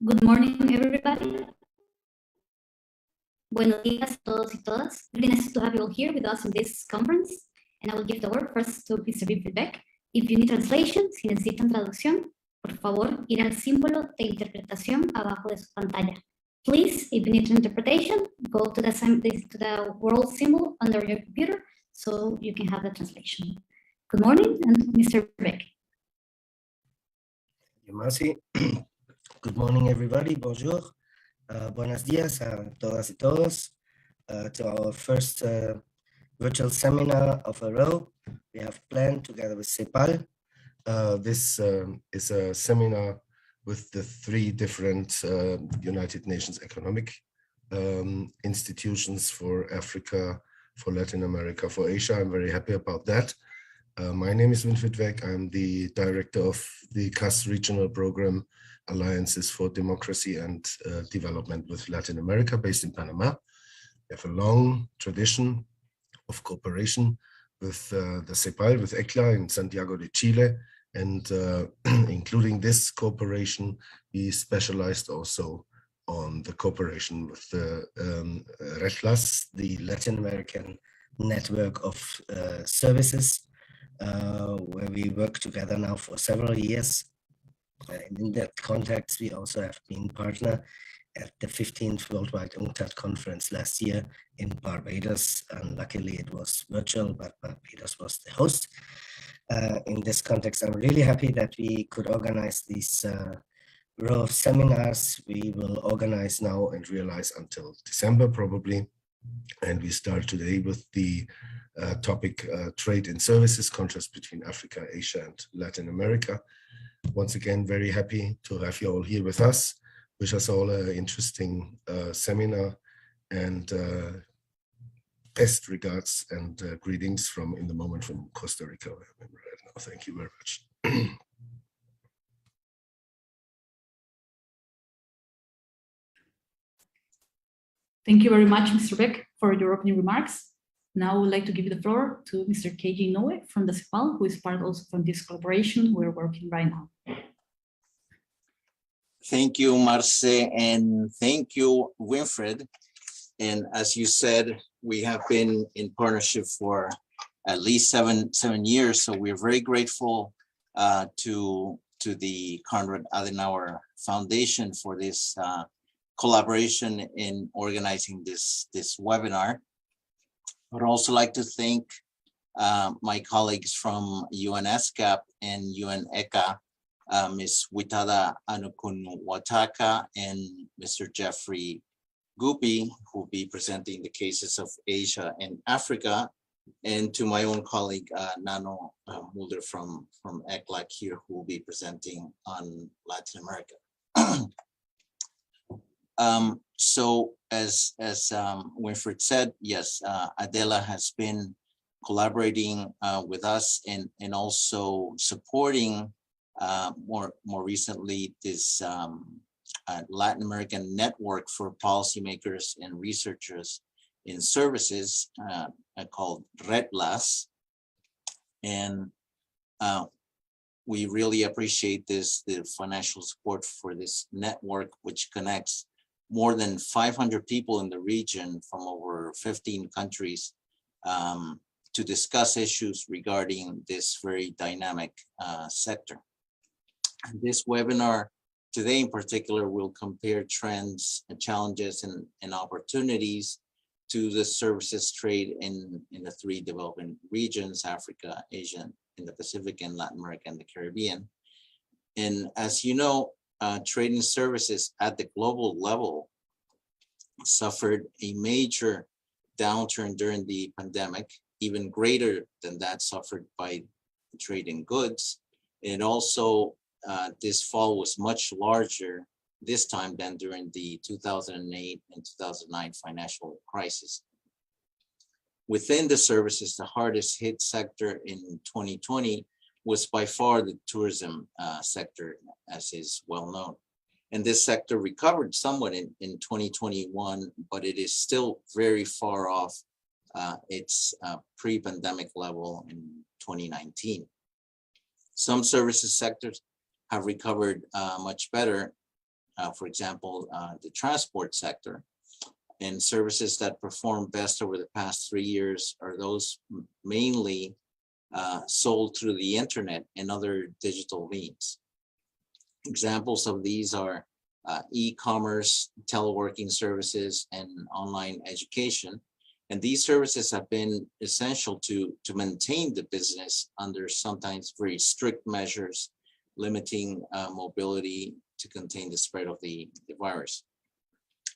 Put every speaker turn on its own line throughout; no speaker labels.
Good morning, everybody. Buenos días a todos y todas. Really nice to have you all here with us in this conference. And I will give the word first to Mr. Beck. If you need translation, si necesitan traducción, por favor, ir al símbolo de interpretación abajo de su pantalla. Please, if you need interpretation, go to the world symbol under your computer so you can have the translation. Good morning, and Mr. Beck.
Merci. Good morning, everybody. Bonjour. Buenos días a todas y todos. To our first virtual seminar of a row, we have planned together with CEPAL. This is a seminar with the three different United Nations economic institutions for Africa, for Latin America, for Asia. I'm very happy about that. My name is Winfried Weck. I'm the director of the CAS regional program, Alliances for Democracy and Development with Latin America, based in Panama. We have a long tradition of cooperation with the CEPAL, with ECLA in Santiago de Chile, and including this cooperation, we specialized also on the cooperation with the RELAS, the Latin American network of services, where we work together now for several years. In that context, we also have been partner at the 15th Worldwide UNCTAD conference last year in Barbados, and luckily it was virtual, but Barbados was the host. In this context, I'm really happy that we could organize these row of seminars. We will organize now and realize until December probably, and we start today with the topic trade in services, contrast between Africa, Asia, and Latin America. Once again, very happy to have you all here with us. Wish us all an interesting seminar, and best regards and greetings from in the moment from Costa Rica. Right now. Thank you very much.
Thank you very much, Mr. Beck, for your opening remarks. Now I would like to give the floor to Mr. KJ Noe from the CEPAL, who is part also from this collaboration we're working right now.
Thank you, Marce, and thank you, Winfried. And as you said, we have been in partnership for at least seven years. So we're very grateful to the Konrad Adenauer Foundation for this collaboration in organizing this webinar. I'd also like to thank my colleagues from UNESCAP and UNECA, Ms. Witada Anukun Wataka and Mr. Jeffrey Gupi, who will be presenting the cases of Asia and Africa, and to my own colleague, Nano Mulder from ECLAC here, who will be presenting on Latin America. So as Winfried said, yes, Adela has been collaborating with us and also supporting more recently this Latin American network for policymakers and researchers in services called RELAS. And we really appreciate the financial support for this network, which connects more than 500 people in the region from over 15 countries to discuss issues regarding this very dynamic sector. This webinar today in particular will compare trends and challenges and opportunities to the services trade in the three developing regions, Africa, Asia, in the Pacific, and Latin America and the Caribbean. And as you know, trading services at the global level suffered a major downturn during the pandemic, even greater than that suffered by trade in goods. And also, this fall was much larger this time than during the 2008 and 2009 financial crisis. Within the services, the hardest hit sector in 2020 was by far the tourism sector, as is well known. And this sector recovered somewhat in 2021, but it is still very far off its pre-pandemic level in 2019. Some services sectors have recovered much better, for example, the transport sector. And services that perform best over the past 3 years are those mainly sold through the internet and other digital means. Examples of these are e-commerce, teleworking services, and online education. And these services have been essential to maintain the business under sometimes very strict measures, limiting mobility to contain the spread of the virus.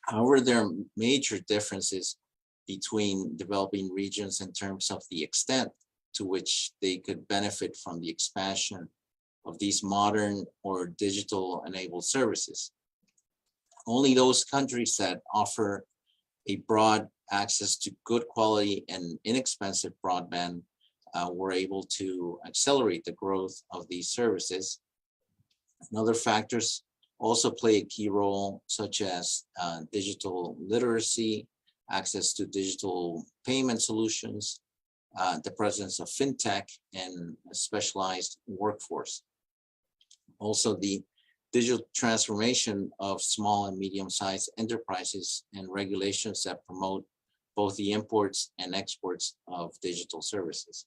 However, there are major differences between developing regions in terms of the extent to which they could benefit from the expansion of these modern or digital enabled services. Only those countries that offer a broad access to good quality and inexpensive broadband were able to accelerate the growth of these services. And other factors also play a key role, such as digital literacy, access to digital payment solutions, the presence of fintech, and a specialized workforce. Also, the digital transformation of small and medium-sized enterprises and regulations that promote both the imports and exports of digital services.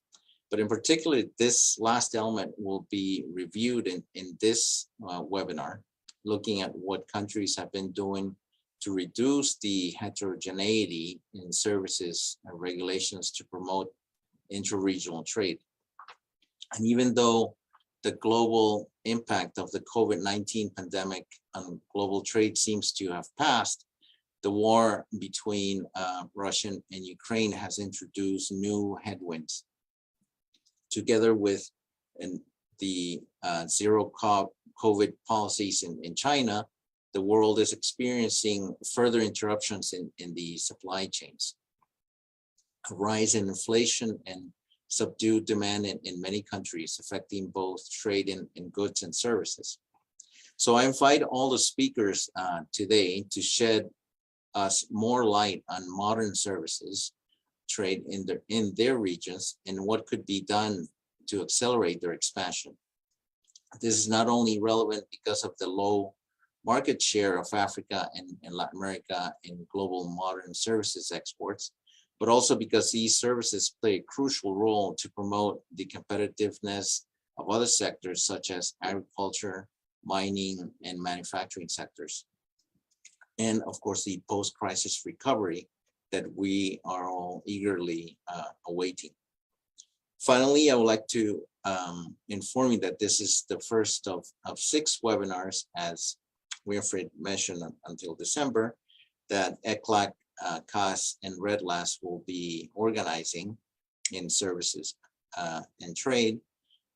But in particular, this last element will be reviewed in this webinar, looking at what countries have been doing to reduce the heterogeneity in services and regulations to promote intra-regional trade. And even though the global impact of the COVID-19 pandemic on global trade seems to have passed, the war between Russia and Ukraine has introduced new headwinds. Together with the zero COVID policies in China, the world is experiencing further interruptions in the supply chains. A rise in inflation and subdued demand in many countries, affecting both trade in goods and services. So I invite all the speakers today to shed us more light on modern services trade in their regions and what could be done to accelerate their expansion. This is not only relevant because of the low market share of Africa and Latin America in global modern services exports, but also because these services play a crucial role to promote the competitiveness of other sectors such as agriculture, mining, and manufacturing sectors. And of course, the post-crisis recovery that we are all eagerly awaiting. Finally, I would like to inform you that this is the first of 6 webinars, as Winfried mentioned, until December, that ECLAC, CAS, and REDLAS will be organizing in services and trade.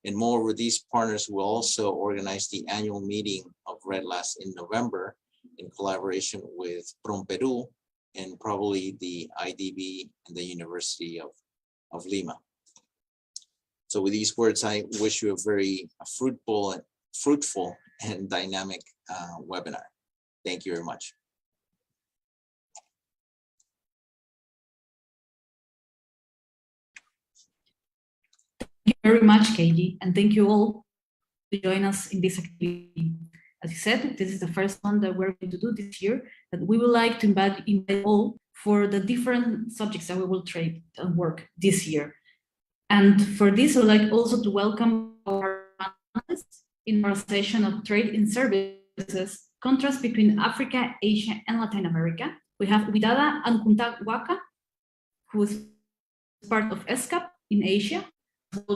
And moreover, these partners will also organize the annual meeting of REDLAS in November in collaboration with Peru and probably the IDB and the University of Lima. So with these words, I wish you a very fruitful and dynamic webinar. Thank you very much.
Thank you very much, KG, and thank you all to join us in this activity. As you said, this is the first one that we're going to do this year, that we would like to invite all for the different subjects that we will trade and work this year. And for this, I would like also to welcome our panelists in our session of Trade in Services, Contrast between Africa, Asia, and Latin America. We have Widada Ankuntawaka, who is part of ESCAP in Asia,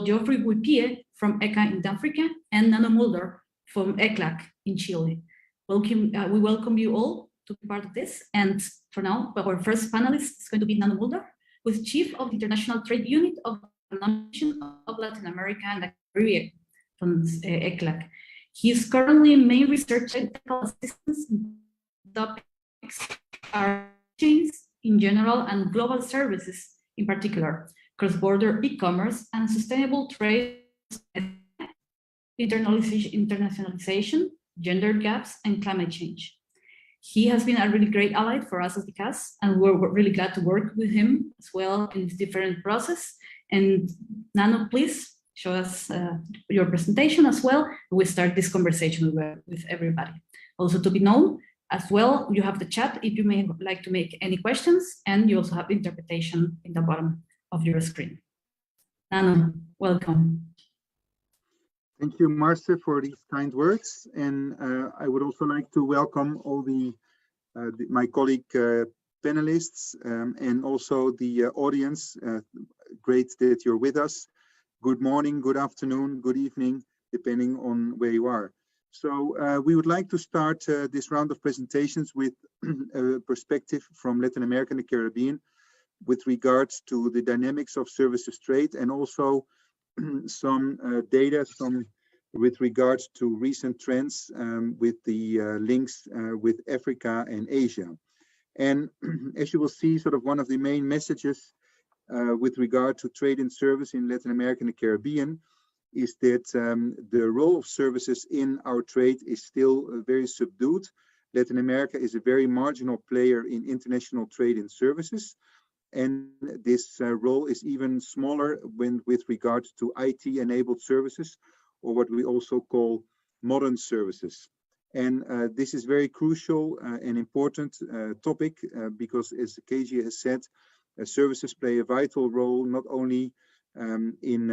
Geoffrey Wipie from ECA in Africa, and Nano Mulder from ECLAC in Chile. We welcome you all to be part of this. And for now, our first panelist is going to be Nano Mulder, who is Chief of the International Trade Unit of the Nation of Latin America and the Caribbean from ECLAC. He is currently main research and technical assistance in topics are chains in general and global services in particular, cross-border e-commerce and sustainable trade, internationalization, gender gaps, and climate change. He has been a really great ally for us as the CAS, and we're really glad to work with him as well in this different process. And Nano, please show us your presentation as well. We start this conversation with everybody. Also to be known, as well, you have the chat if you may like to make any questions, and you also have interpretation in the bottom of your screen. Nano, welcome.
Thank you, Marce, for these kind words. And I would also like to welcome all my colleague panelists and also the audience. Great that you're with us. Good morning, good afternoon, good evening, depending on where you are. So we would like to start this round of presentations with a perspective from Latin America and the Caribbean with regards to the dynamics of services trade, and also some data with regards to recent trends with the links with Africa and Asia. And as you will see, sort of one of the main messages with regard to trade and service in Latin America and the Caribbean is that the role of services in our trade is still very subdued. Latin America is a very marginal player in international trade and services. And this role is even smaller with regard to IT-enabled services, or what we also call modern services. And this is very crucial and important topic because, as KG has said, services play a vital role not only in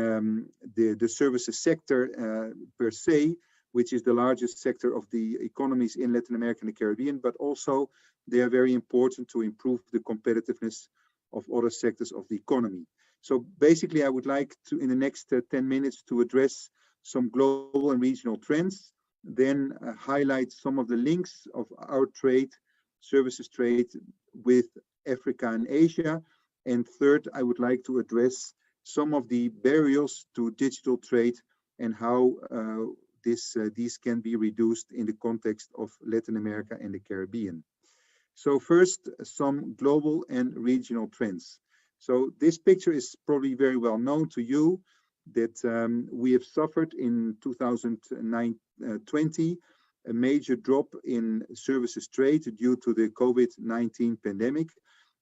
the services sector per se, which is the largest sector of the economies in Latin America and the Caribbean, but also they are very important to improve the competitiveness of other sectors of the economy. So basically, I would like to, in the next 10 minutes, to address some global and regional trends, then highlight some of the links of our trade, services trade with Africa and Asia. And third, I would like to address some of the barriers to digital trade and how these can be reduced in the context of Latin America and the Caribbean. So first, some global and regional trends. So this picture is probably very well known to you that we have suffered in 2020 a major drop in services trade due to the COVID-19 pandemic.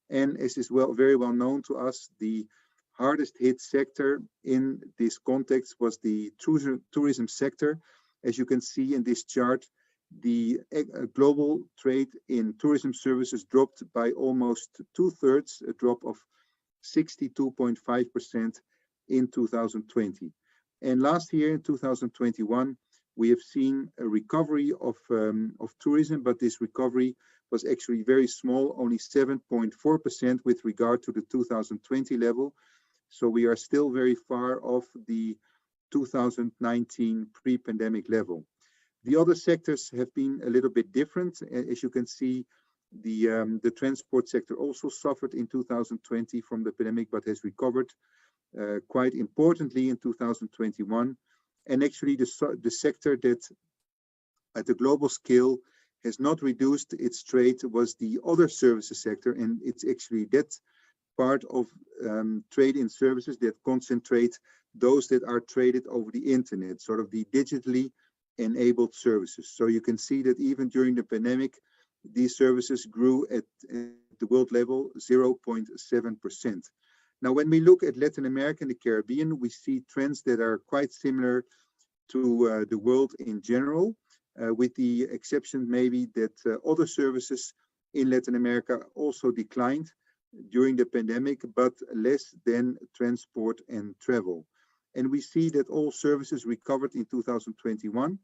And as is very well known to us, the hardest hit sector in this context was the tourism sector. As you can see in this chart, the global trade in tourism services dropped by almost 2/3, a drop of 62.5% in 2020. And last year, in 2021, we have seen a recovery of tourism, but this recovery was actually very small, only 7.4% with regard to the 2020 level. So we are still very far off the 2019 pre-pandemic level. The other sectors have been a little bit different. As you can see, the transport sector also suffered in 2020 from the pandemic, but has recovered quite importantly in 2021. And actually the sector that at the global scale has not reduced its trade was the other services sector. And it's actually that part of trade in services that concentrate those that are traded over the internet, sort of the digitally enabled services. So you can see that even during the pandemic, these services grew at the world level 0.7%. Now, when we look at Latin America and the Caribbean, we see trends that are quite similar to the world in general, with the exception maybe that other services in Latin America also declined during the pandemic, but less than transport and travel. And we see that all services recovered in 2021.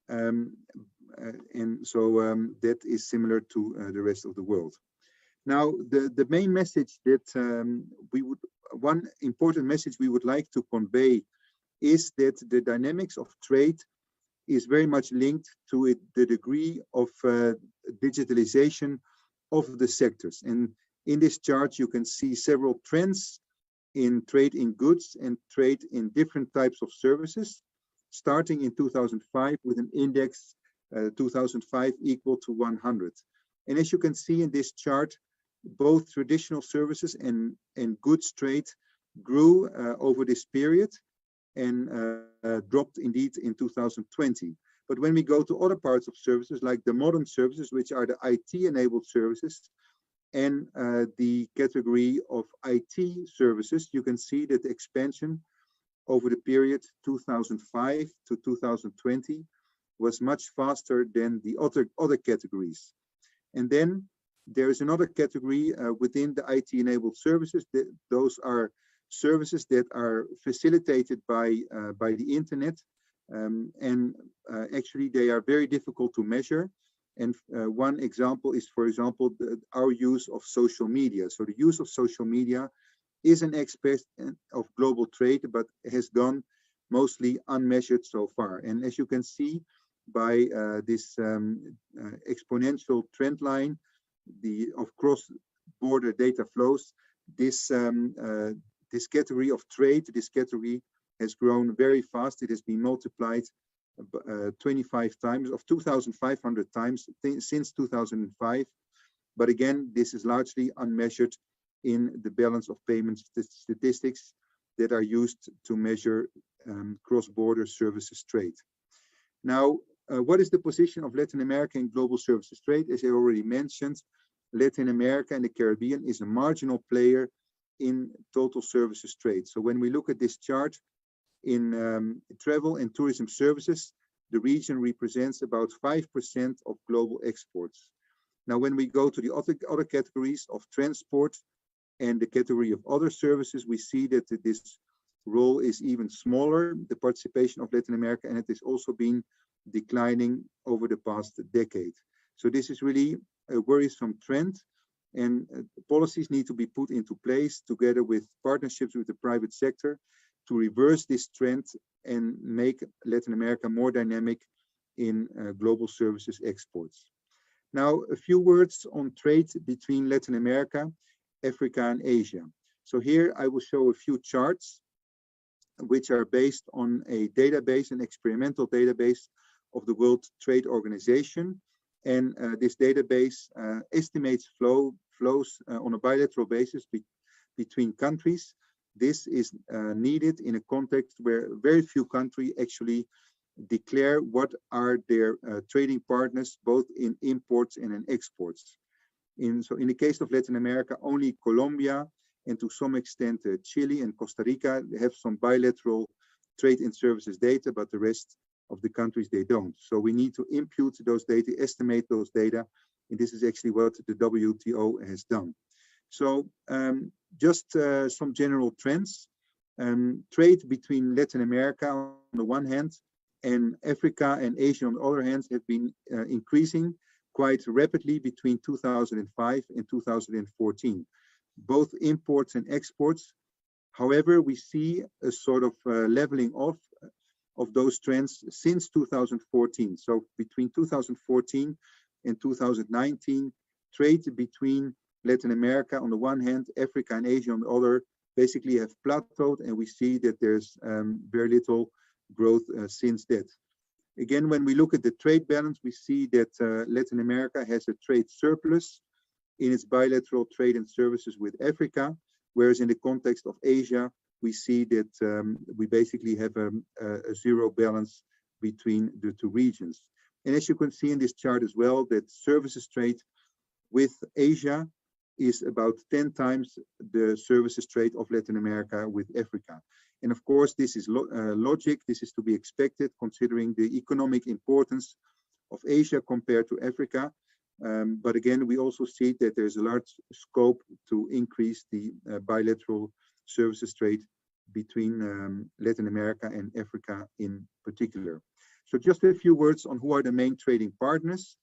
And so that is similar to the rest of the world. Now, the main message that one important message we would like to convey is that the dynamics of trade is very much linked to the degree of digitalization of the sectors. And in this chart, you can see several trends in trade in goods and trade in different types of services, starting in 2005 with an index 2005 equal to 100. And as you can see in this chart, both traditional services and goods trade grew over this period and dropped indeed in 2020. But when we go to other parts of services, like the modern services, which are the IT-enabled services, and the category of IT services, you can see that the expansion over the period 2005 to 2020 was much faster than the other categories. And then there is another category within the IT-enabled services. Those are services that are facilitated by the internet, and actually they are very difficult to measure. And one example is, for example, our use of social media. So the use of social media is an aspect of global trade, but has gone mostly unmeasured so far. And as you can see by this exponential trend line of cross-border data flows, this category of trade, this category has grown very fast. It has been multiplied 25 times, of 2,500 times since 2005. But again, this is largely unmeasured in the balance of payments statistics that are used to measure cross-border services trade. Now, what is the position of Latin America in global services trade? As I already mentioned, Latin America and the Caribbean is a marginal player in total services trade. So when we look at this chart, in travel and tourism services, the region represents about 5% of global exports. Now, when we go to the other categories of transport and the category of other services, we see that this role is even smaller, the participation of Latin America, and it has also been declining over the past decade. So this is really a worrisome trend, and policies need to be put into place together with partnerships with the private sector to reverse this trend and make Latin America more dynamic in global services exports. Now, a few words on trade between Latin America, Africa, and Asia. So here I will show a few charts which are based on a database, an experimental database of the World Trade Organization. And this database estimates flows on a bilateral basis between countries. This is needed in a context where very few countries actually declare what are their trading partners, both in imports and in exports. So in the case of Latin America, only Colombia and to some extent Chile and Costa Rica have some bilateral trade and services data, but the rest of the countries, they don't. So we need to impute those data, estimate those data, and this is actually what the WTO has done. So just some general trends. Trade between Latin America on the one hand and Africa and Asia on the other hand have been increasing quite rapidly between 2005 and 2014, both imports and exports. However, we see a sort of leveling off of those trends since 2014. So between 2014 and 2019, trade between Latin America on the one hand, Africa and Asia on the other, basically have plateaued, and we see that there's very little growth since that. Again, when we look at the trade balance, we see that Latin America has a trade surplus in its bilateral trade and services with Africa, whereas in the context of Asia, we see that we basically have a zero balance between the two regions. And as you can see in this chart as well, that services trade with Asia is about 10 times the services trade of Latin America with Africa. And of course, this is logic. This is to be expected considering the economic importance of Asia compared to Africa. But again, we also see that there's a large scope to increase the bilateral services trade between Latin America and Africa in particular. So just a few words on who are the main trading partners.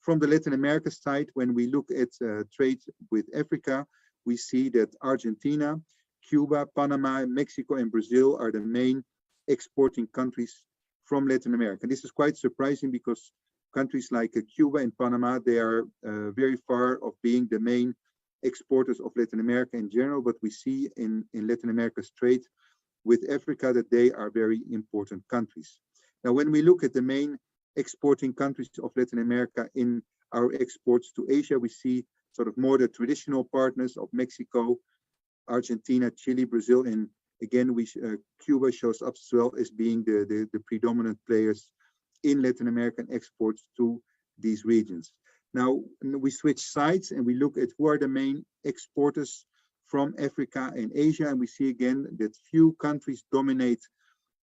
From the Latin America side, when we look at trade with Africa, we see that Argentina, Cuba, Panama, Mexico, and Brazil are the main exporting countries from Latin America. This is quite surprising because countries like Cuba and Panama, they are very far of being the main exporters of Latin America in general, but we see in Latin America's trade with Africa that they are very important countries. Now, when we look at the main exporting countries of Latin America in our exports to Asia, we see sort of more the traditional partners of Mexico, Argentina, Chile, Brazil, and again, Cuba shows up as well as being the predominant players in Latin American exports to these regions. Now, we switch sides and we look at who are the main exporters from Africa and Asia, and we see again that few countries dominate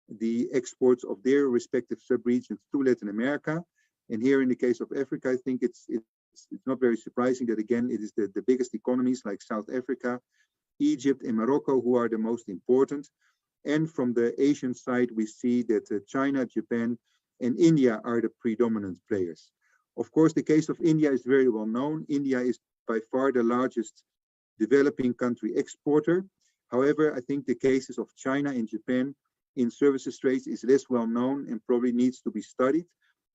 the exports of their respective subregions to Latin America. And here in the case of Africa, I think it's not very surprising that again, it is the biggest economies like South Africa, Egypt and Morocco who are the most important. And from the Asian side, we see that China, Japan and India are the predominant players. Of course, the case of India is very well known. India is by far the largest developing country exporter. However, I think the cases of China and Japan in services trades is less well known and probably needs to be studied.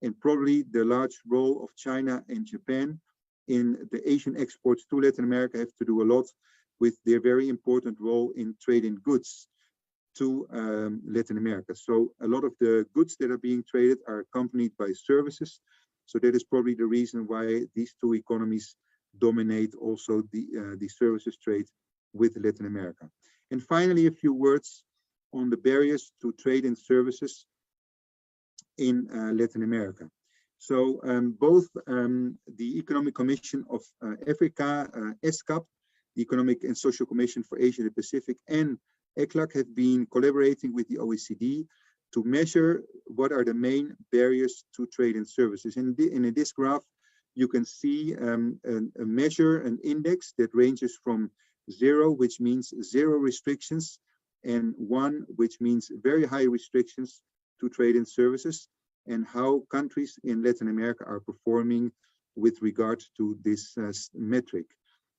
And probably the large role of China and Japan in the Asian exports to Latin America have to do a lot with their very important role in trading goods to Latin America. So a lot of the goods that are being traded are accompanied by services. So that is probably the reason why these two economies dominate also the services trade with Latin America. And finally, a few words on the barriers to trade in services in Latin America. So both the Economic Commission of Africa, ESCAP, the Economic and Social Commission for Asia and the Pacific, and ECLAC have been collaborating with the OECD to measure what are the main barriers to trade in services. In this graph, you can see a measure, an index that ranges from 0, which means 0 restrictions, and 1, which means very high restrictions to trade in services, and how countries in Latin America are performing with regard to this metric.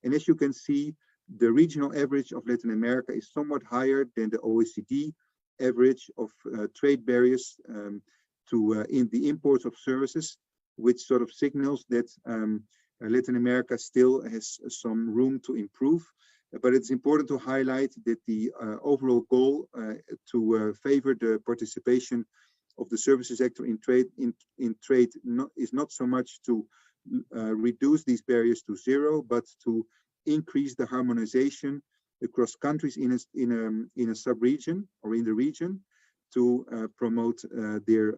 And as you can see, the regional average of Latin America is somewhat higher than the OECD average of trade barriers in the imports of services, which sort of signals that Latin America still has some room to improve. But it's important to highlight that the overall goal to favor the participation of the services sector in trade is not so much to reduce these barriers to 0, but to increase the harmonization across countries in a sub-region or in the region to promote their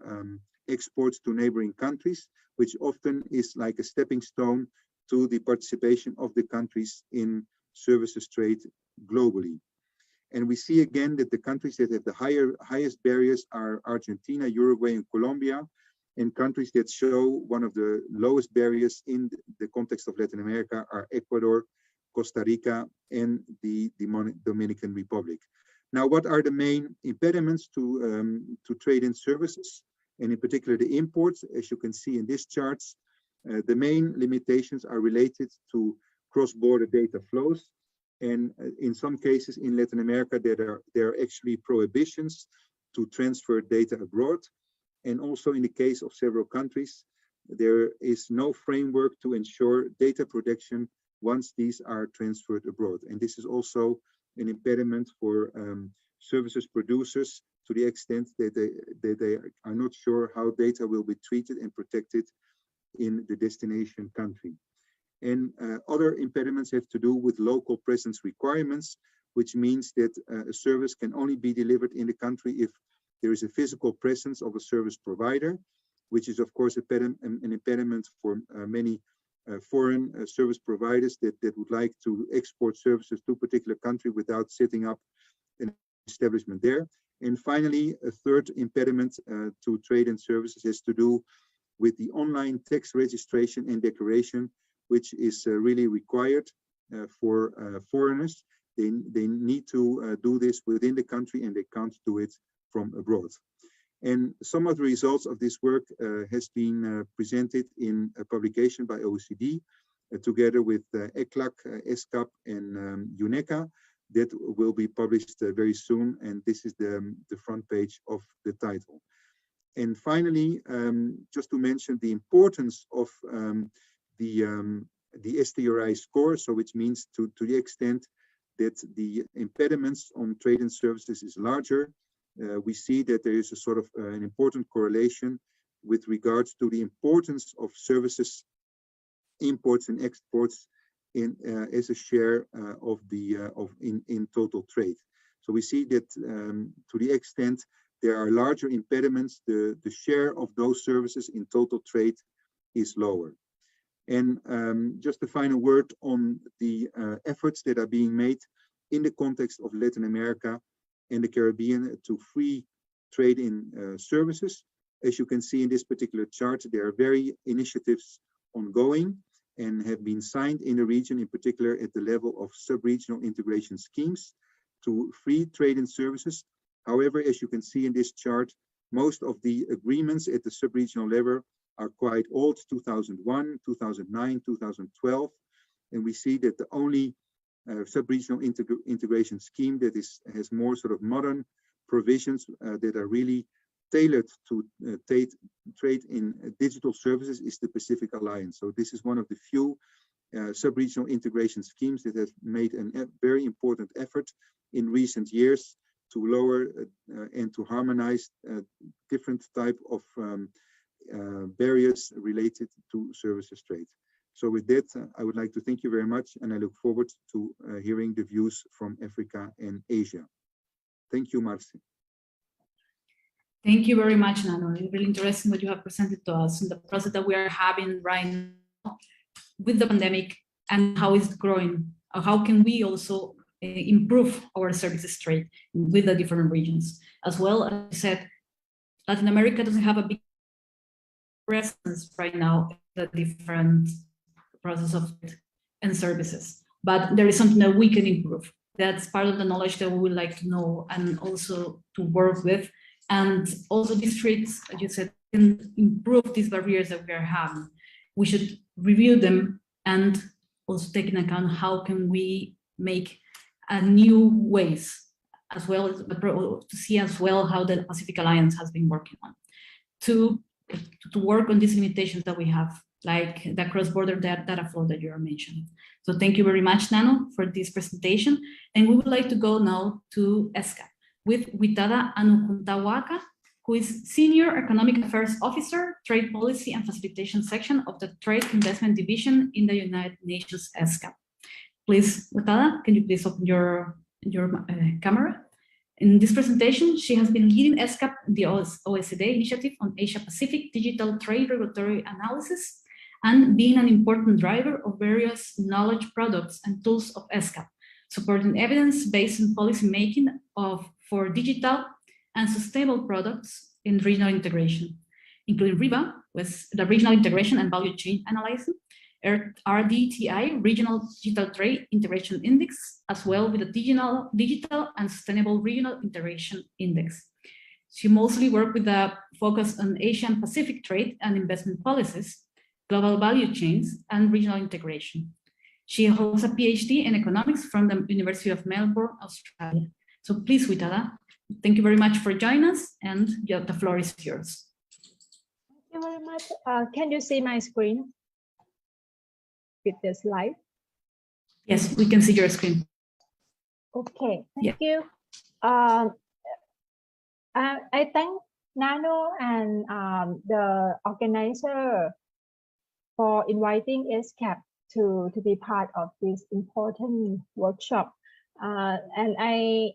exports to neighboring countries, which often is like a stepping stone to the participation of the countries in services trade globally. And we see again that the countries that have the highest barriers are Argentina, Uruguay, and Colombia, and countries that show one of the lowest barriers in the context of Latin America are Ecuador, Costa Rica, and the Dominican Republic. Now, what are the main impediments to trade in services, and in particular the imports? As you can see in these charts, the main limitations are related to cross-border data flows. And in some cases in Latin America, there are actually prohibitions to transfer data abroad. And also in the case of several countries, there is no framework to ensure data protection once these are transferred abroad. And this is also an impediment for services producers to the extent that they are not sure how data will be treated and protected in the destination country. And other impediments have to do with local presence requirements, which means that a service can only be delivered in the country if there is a physical presence of a service provider, which is of course an impediment for many foreign service providers that would like to export services to a particular country without setting up an establishment there. And finally, a third impediment to trade and services has to do with the online tax registration and declaration, which is really required for foreigners. They need to do this within the country and they can't do it from abroad. And some of the results of this work has been presented in a publication by OECD together with ECLAC, ESCAP, and UNECA that will be published very soon. And this is the front page of the title. And finally, just to mention the importance of the STRI score, so which means to the extent that the impediments on trade and services is larger, we see that there is a sort of an important correlation with regards to the importance of services imports and exports in as a share in total trade. So we see that to the extent there are larger impediments, the share of those services in total trade is lower. And just a final word on the efforts that are being made in the context of Latin America and the Caribbean to free trade in services. As you can see in this particular chart, there are very initiatives ongoing and have been signed in the region, in particular at the level of sub-regional integration schemes to free trade in services. However, as you can see in this chart, most of the agreements at the sub-regional level are quite old, 2001, 2009, 2012. And we see that the only sub-regional integration scheme that has more sort of modern provisions that are really tailored to trade in digital services is the Pacific Alliance. So this is one of the few sub-regional integration schemes that has made a very important effort in recent years to lower and to harmonize different type of barriers related to services trade. So with that, I would like to thank you very much, and I look forward to hearing the views from Africa and Asia. Thank you, Marci.
Thank you very much, Nano. It's really interesting what you have presented to us and the process that we are having right now with the pandemic and how it's growing. How can we also improve our services trade with the different regions? As well, as I said, Latin America doesn't have a big presence right now in the different process of and services, but there is something that we can improve. That's part of the knowledge that we would like to know and also to work with. And also these traits, as you said, can improve these barriers that we are having. We should review them and also take into account how can we make new ways, as well as to see as well how the Pacific Alliance has been working on to work on these limitations that we have, like the cross-border data flow that you are mentioning. So thank you very much, Nano, for this presentation. And we would like to go now to ESCAP with Witada Anukuntawaka, who is Senior Economic Affairs Officer, Trade Policy and Facilitation Section of the Trade Investment Division in the United Nations ESCAP. Please, Witada, can you please open your camera? In this presentation, she has been leading ESCAP, the OECD initiative on Asia-Pacific digital trade regulatory analysis, and being an important driver of various knowledge products and tools of ESCAP, supporting evidence-based policy making for digital and sustainable products in regional integration, including RIVA, with the Regional Integration and Value Chain Analysis, RDTI, Regional Digital Trade Integration Index, as well with the Digital and Sustainable Regional Integration Index. She mostly worked with a focus on Asian Pacific trade and investment policies, global value chains, and regional integration. She holds a PhD in economics from the University of Melbourne, Australia. So please, Witada, thank you very much for joining us, and the floor is yours.
Thank you very much. Can you see my screen with the slide?
Yes, we can see your screen.
Okay, thank you. I thank Nano and the organizer for inviting ESCAP to be part of this important workshop. And I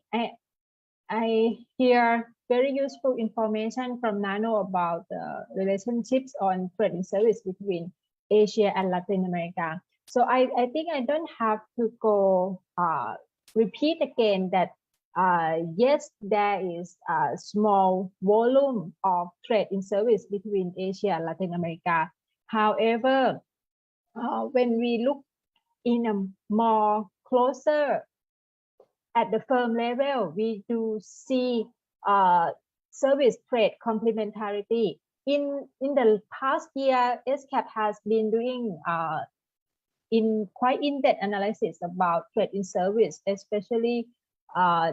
hear very useful information from Nano about the relationships on trade and service between Asia and Latin America. So I think I don't have to go repeat again that yes, there is a small volume of trade in service between Asia and Latin America. However, when we look in a more closer at the firm level, we do see service trade complementarity. In the past year, ESCAP has been doing quite in-depth analysis about trade in service, especially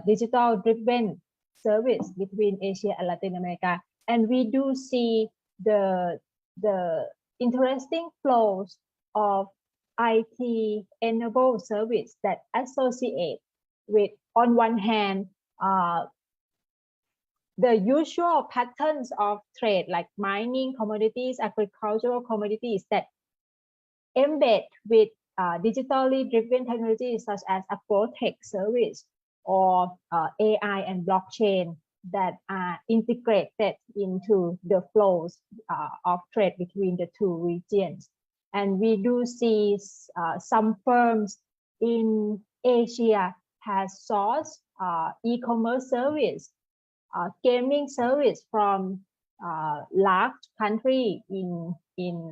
digital-driven service between Asia and Latin America. And we do see the interesting flows of IT-enabled service that associate with, on one hand, the usual patterns of trade like mining commodities, agricultural commodities that embed with digitally driven technologies such as agro-tech service or AI and blockchain that are integrated into the flows of trade between the two regions. And we do see some firms in Asia has sourced e-commerce service gaming service from large country in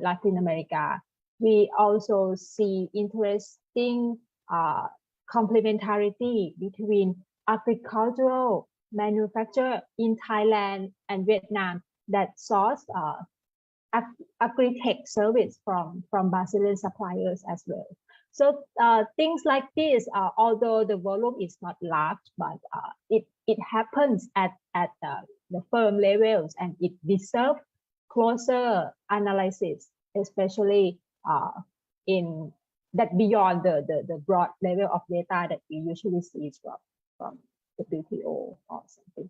Latin America. We also see interesting complementarity between agricultural manufacture in Thailand and Vietnam that source agri-tech service from Brazilian suppliers as well. So things like this, although the volume is not large, but it happens at the firm levels, and it deserves closer analysis, especially in that beyond the broad level of data that we usually see from the WTO or something.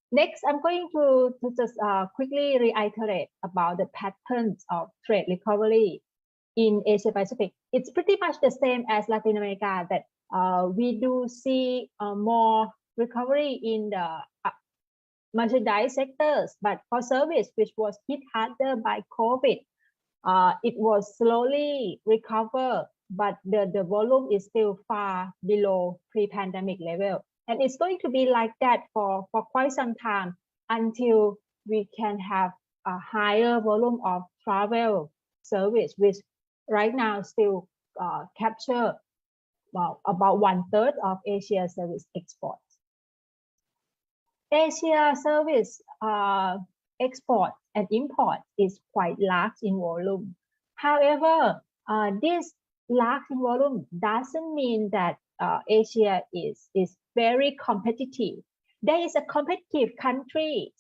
Next, I'm going to just quickly reiterate about the patterns of trade recovery in Asia Pacific. It's pretty much the same as Latin America, that we do see more recovery in the merchandise sectors, but for service, which was hit harder by COVID, it was slowly recover, but the volume is still far below pre-pandemic level. And it's going to be like that for quite some time until we can have a higher volume of travel service, which right now still capture about 1/3 of Asia service exports. Asia service export and import is quite large in volume. However, this large in volume doesn't mean that Asia is very competitive. There is a competitive countries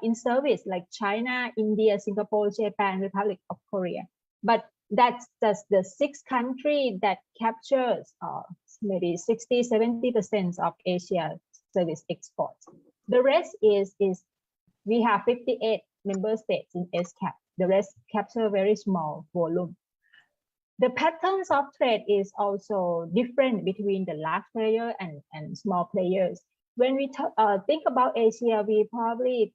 in service like China, India, Singapore, Japan, Republic of Korea. But that's just the 6 countries that captures maybe 60-70% of Asia service exports. The rest is we have 58 member states in SCAP. The rest capture very small volume. The patterns of trade is also different between the large player and small players. When we think about Asia, we probably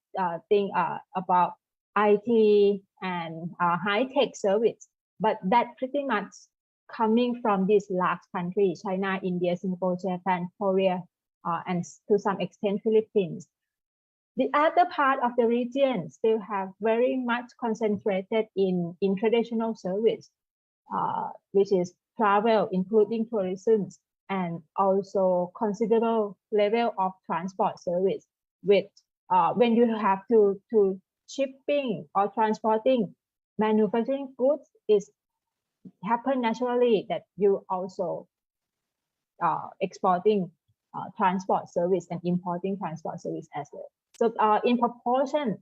think about IT and high-tech service, but that pretty much coming from these large countries, China, India, Singapore, Japan, Korea, and to some extent Philippines. The other part of the region still have very much concentrated in traditional service, which is travel, including tourism, and also considerable level of transport service, with when you have to shipping or transporting manufacturing goods, is happen naturally that you also exporting transport service and importing transport service as well. So in proportion,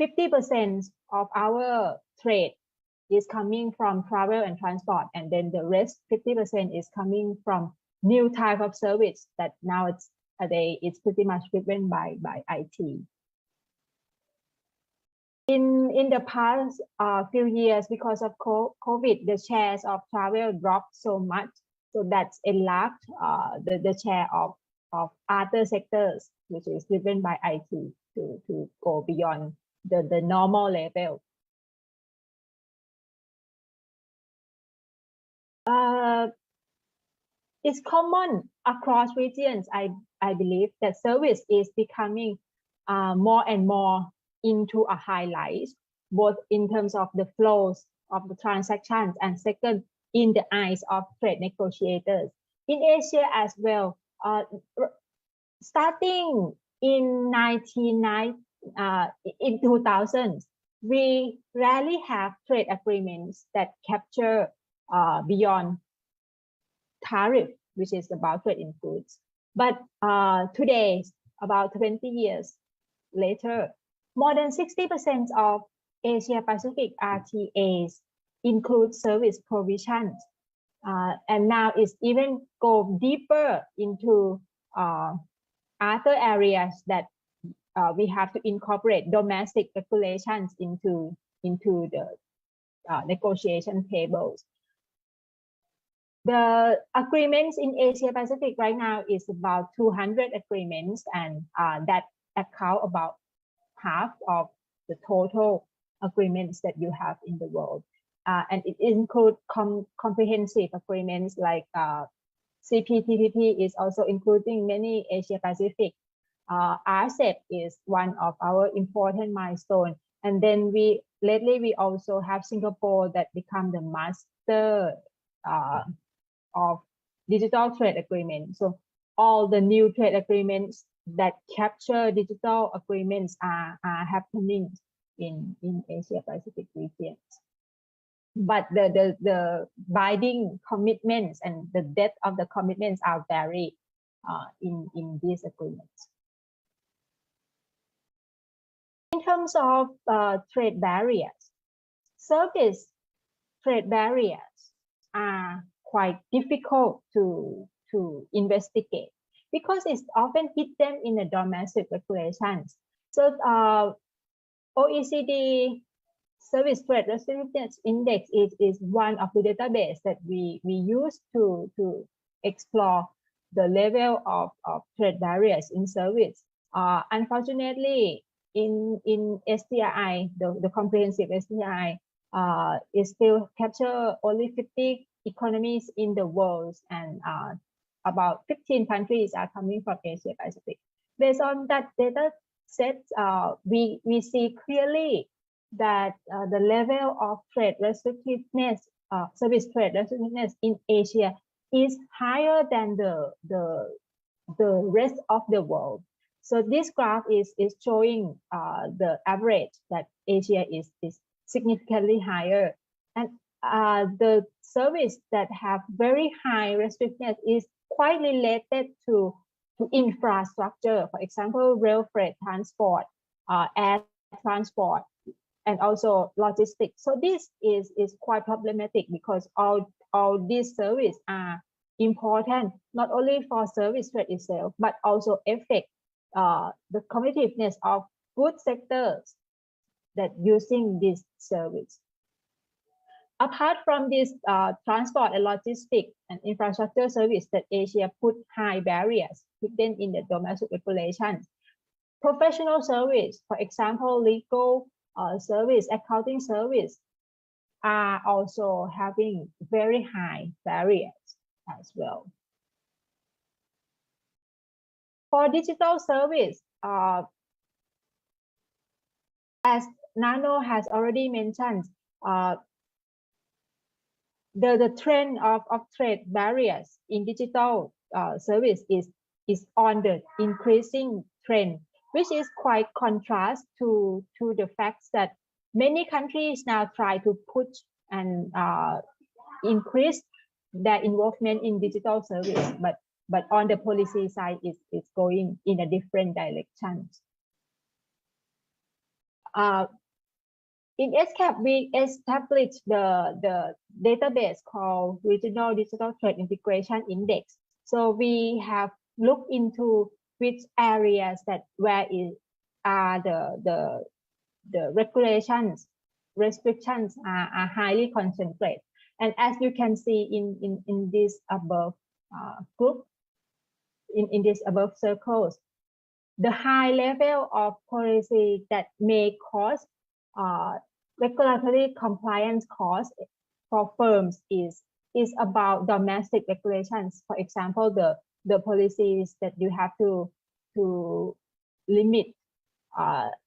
50% of our trade is coming from travel and transport, and then the rest 50% is coming from new type of service that nowadays it's pretty much driven by IT. In the past few years, because of COVID, the shares of travel dropped so much, so that's enlarged the share of other sectors, which is driven by IT, to go beyond the normal level. It's common across regions, I believe, that service is becoming more and more into a highlight, both in terms of the flows of the transactions, and second, in the eyes of trade negotiators. In Asia as well, starting in 2000s, we rarely have trade agreements that capture beyond tariff, which is about trade in goods. But today, about 20 years later, more than 60% of Asia Pacific RTAs include service provisions. And now it's even go deeper into other areas that we have to incorporate domestic regulations into the negotiation tables. The agreements in Asia Pacific right now is about 200 agreements, and that account about half of the total agreements that you have in the world. And it includes comprehensive agreements like CPTPP is also including many Asia Pacific. RCEP is one of our important milestones. And then lately we also have Singapore that become the master of digital trade agreement. So all the new trade agreements that capture digital agreements are happening in Asia Pacific regions. But the binding commitments and the depth of the commitments are varied in these agreements. In terms of trade barriers, service trade barriers are quite difficult to investigate because it's often hidden in the domestic regulations. So OECD Service Trade Restrictions Index is one of the database that we use to explore the level of trade barriers in service. Unfortunately, in STRI, the comprehensive STRI, it still capture only 50 economies in the world, and about 15 countries are coming from Asia Pacific. Based on that data set, we see clearly that the level of trade restrictiveness, service trade restrictiveness in Asia is higher than the rest of the world. So this graph is showing the average that Asia is significantly higher, and the service that have very high restrictiveness is quite related to infrastructure. For example, rail freight transport, air transport, and also logistics. So this is quite problematic because all these services are important not only for service trade itself, but also affect the competitiveness of good sectors that using this service. Apart from this transport and logistics and infrastructure service that Asia put high barriers within in the domestic regulations, professional service, for example, legal service, accounting service, are also having very high barriers as well. For digital service, as Nano has already mentioned, the trend of trade barriers in digital service is on the increasing trend, which is quite contrast to the fact that many countries now try to push and increase their involvement in digital service, but on the policy side, it's going in a different direction. In SCAP, we established the database called Regional Digital Trade Integration Index. So we have looked into which areas where the regulations, restrictions are highly concentrated. And as you can see in this above group, in this above circles, the high level of policy that may cause regulatory compliance costs for firms is about domestic regulations. For example, the policies that you have to limit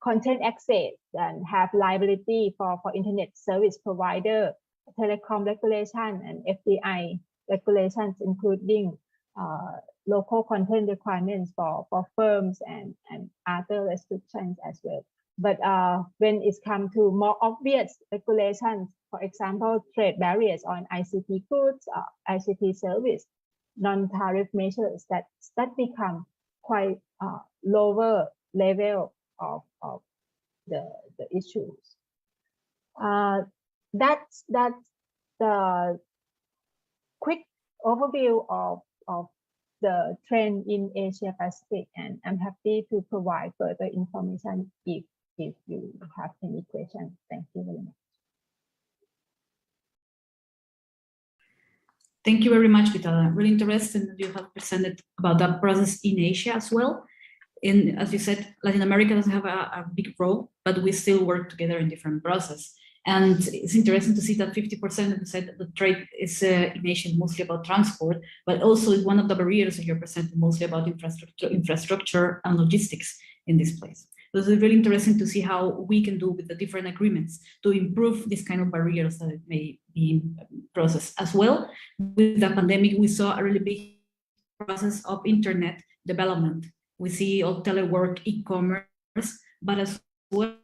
content access and have liability for internet service provider, telecom regulation, and FDI regulations, including local content requirements for firms and other restrictions as well. But when it's come to more obvious regulations, for example, trade barriers on ICT goods, ICT service, non-tariff measures, that become quite lower level of the issues. That's the quick overview of the trend in Asia Pacific, and I'm happy to provide further information if you have any questions. Thank you very much.
Thank you very much, Vitala. Really interesting that you have presented about that process in Asia as well. And as you said, Latin America doesn't have a big role, but we still work together in different processes. And it's interesting to see that 50% said that the trade is in Asia mostly about transport, but also one of the barriers that you're presenting mostly about infrastructure and logistics in this place. So it's really interesting to see how we can do with the different agreements to improve these kind of barriers that may be processed. As well, with the pandemic, we saw a really big process of internet development. We see all telework, e-commerce, but as well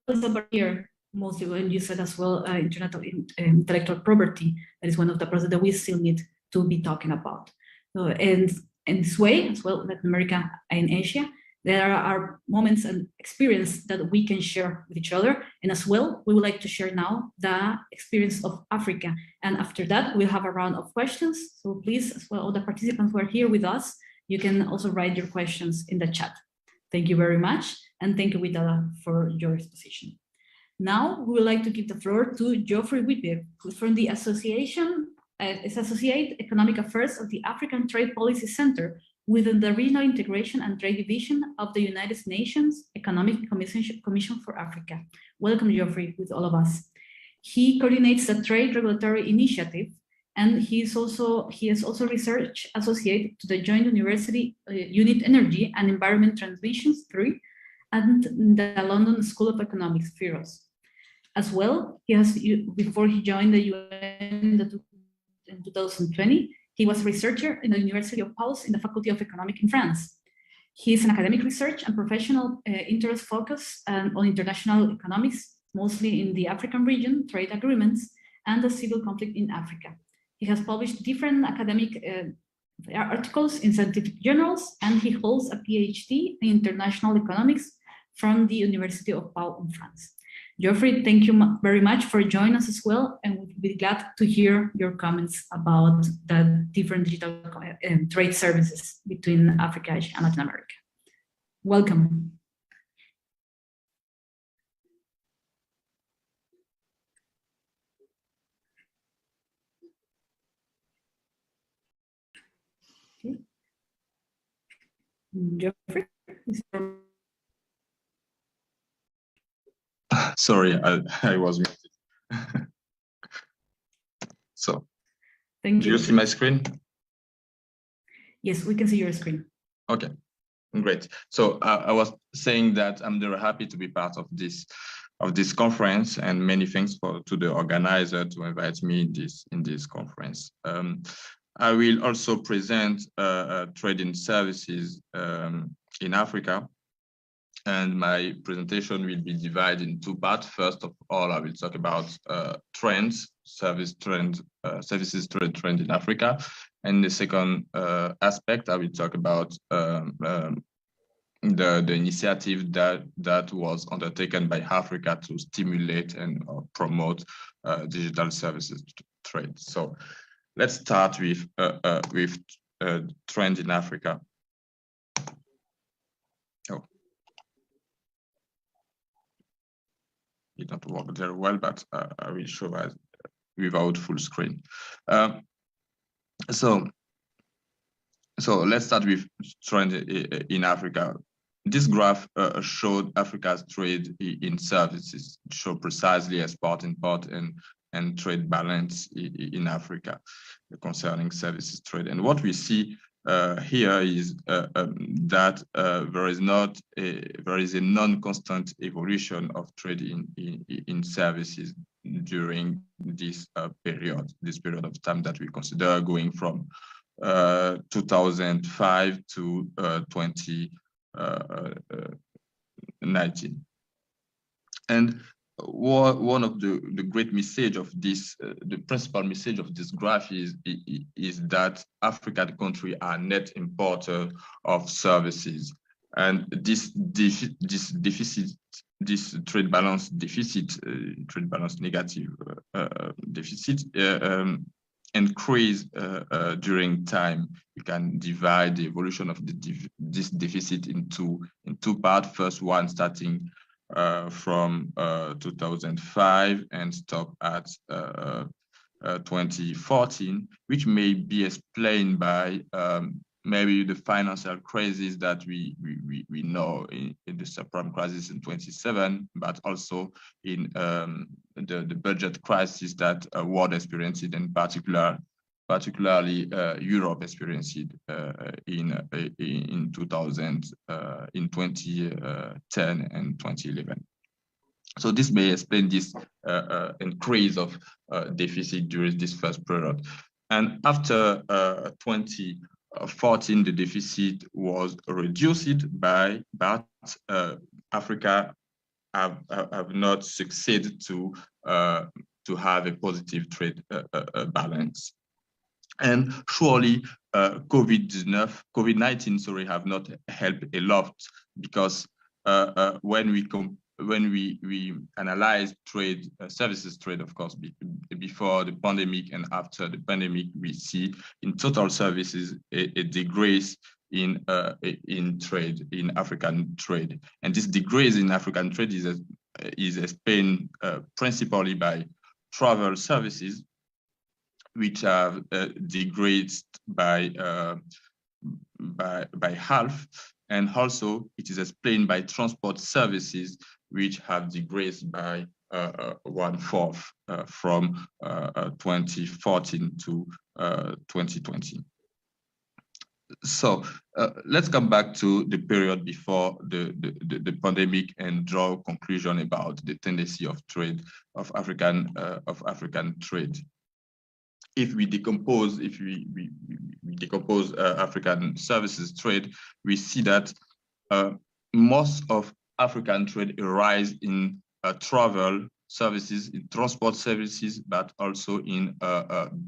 as a barrier, mostly when you said as well, internet of intellectual property, that is one of the processes that we still need to be talking about. So, and in this way, as well, Latin America and Asia, there are moments and experience that we can share with each other. And as well, we would like to share now the experience of Africa. And after that, we'll have a round of questions. So please, as well, all the participants who are here with us, you can also write your questions in the chat. Thank you very much. And thank you, Witala, for your exposition. Now, we would like to give the floor to Geoffrey Whitbeck, who's from the Associate Economic Affairs of the African Trade Policy Center within the Regional Integration and Trade Division of the United Nations Economic Commission for Africa. Welcome, Geoffrey, with all of us. He coordinates the Trade Regulatory Initiative, and he is also research associate to the Joint University Unit Energy and Environment Transmissions 3 and the London School of Economics, FIROS. As well, before he joined the UN in 2020, he was a researcher in the University of Paris in the Faculty of Economics in France. He is an academic research and professional interest focus on international economics, mostly in the African region, trade agreements, and the civil conflict in Africa. He has published different academic articles in scientific journals, and he holds a PhD in international economics from the University of Pau in France. Geoffrey, thank you very much for joining us as well, and we'll be glad to hear your comments about the different digital trade services between Africa and Latin America. Welcome. Okay. Geoffrey,
sorry, I was muted. So,
thank
do
you.
you see my screen?
Yes, we can see your screen.
Okay, great. So I was saying that I'm very happy to be part of this conference, and many thanks to the organizer to invite me in this conference. I will also present trading services in Africa. And my presentation will be divided in two parts. First of all, I will talk about services trend in Africa. And the second aspect, I will talk about the initiative that was undertaken by Africa to stimulate and promote digital services trade. So let's start with trend in Africa. It don't work very well, but I will show us without full screen. So let's start with trend in Africa. This graph showed Africa's trade in services, show precisely export, import, and trade balance in Africa concerning services trade. And what we see here is that there is a non-constant evolution of trade in services during this period of time that we consider going from 2005 to 2019. And one of the great message of this, the principal message of this graph is that African countries are net importer of services, and this trade balance negative deficit increase during time. You can divide the evolution of this deficit into two parts. First one starting from 2005 and stop at 2014, which may be explained by maybe the financial crisis that we know in the subprime crisis in 27, but also in the budget crisis that world experienced, and particularly Europe experienced in 2000, in 2010 and 2011. So this may explain this increase of deficit during this first period. And after 2014, the deficit was reduced but Africa have not succeeded to have a positive trade balance. And surely COVID-19, have not helped a lot, because when we analyze trade, services trade, of course, before the pandemic and after the pandemic, we see in total services a decrease in trade, in African trade. And this decrease in African trade is explained principally by travel services, which have decreased by half. And also it is explained by transport services, which have decreased by 1/4 from 2014 to 2020. So let's come back to the period before the pandemic and draw a conclusion about the tendency of trade, of African trade. If we decompose, African services trade, we see that most of African trade arise in travel services, in transport services, but also in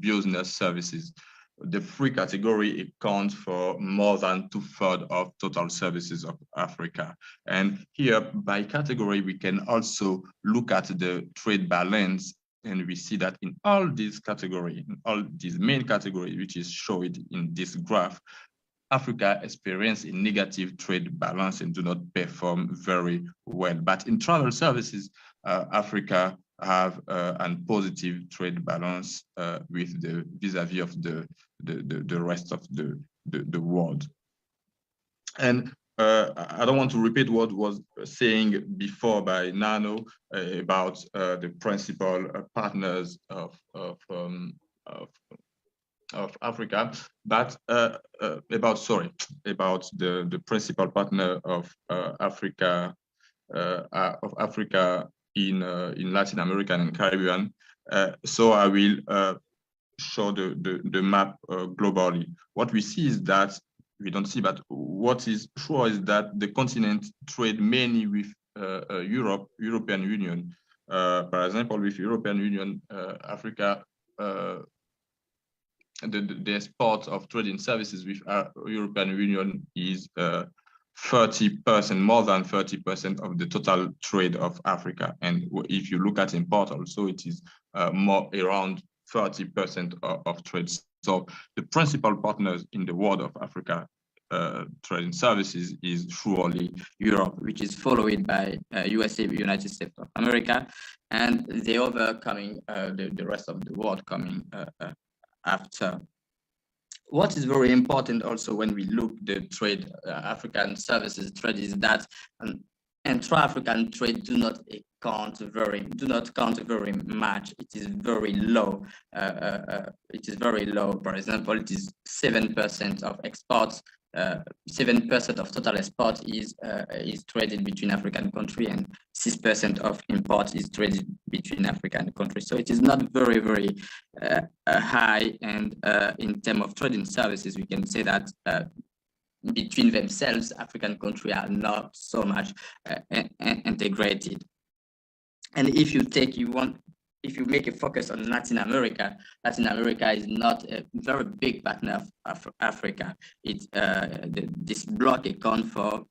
business services. The three categories account for more than 2/3 of total services of Africa. And here, by category, we can also look at the trade balance. And we see that in all these categories, in all these main categories, which is shown in this graph, Africa experiences a negative trade balance and do not perform very well. But in travel services, Africa have a positive trade balance with the vis-a-vis of the rest of the world. And I don't want to repeat what was saying before by Nano about the principal partners of Africa, but about the principal partner of Africa in Latin America and Caribbean. So I will show the map globally. What we see is that we don't see, but what is sure is that the continent trade mainly with European Union. For example, with European Union, Africa, the export of trading services with European Union is 30%, more than 30% of the total trade of Africa. And if you look at import also, it is more around 30% of trade. So the principal partners in the world of Africa trading services is surely Europe, which is followed by USA, United States of America, and the other coming, the rest of the world coming after. What is very important also when we look the trade, African services trade, is that intra-African trade do not count very much. It is very low. It is very low. For example, it is 7% of exports. 7% of total export is traded between African countries, and 6% of import is traded between African countries. So it is not very high. And in terms of trading services, we can say that between themselves, African countries are not so much integrated. And if you make a focus on Latin America is not a very big partner of Africa. This bloc accounts for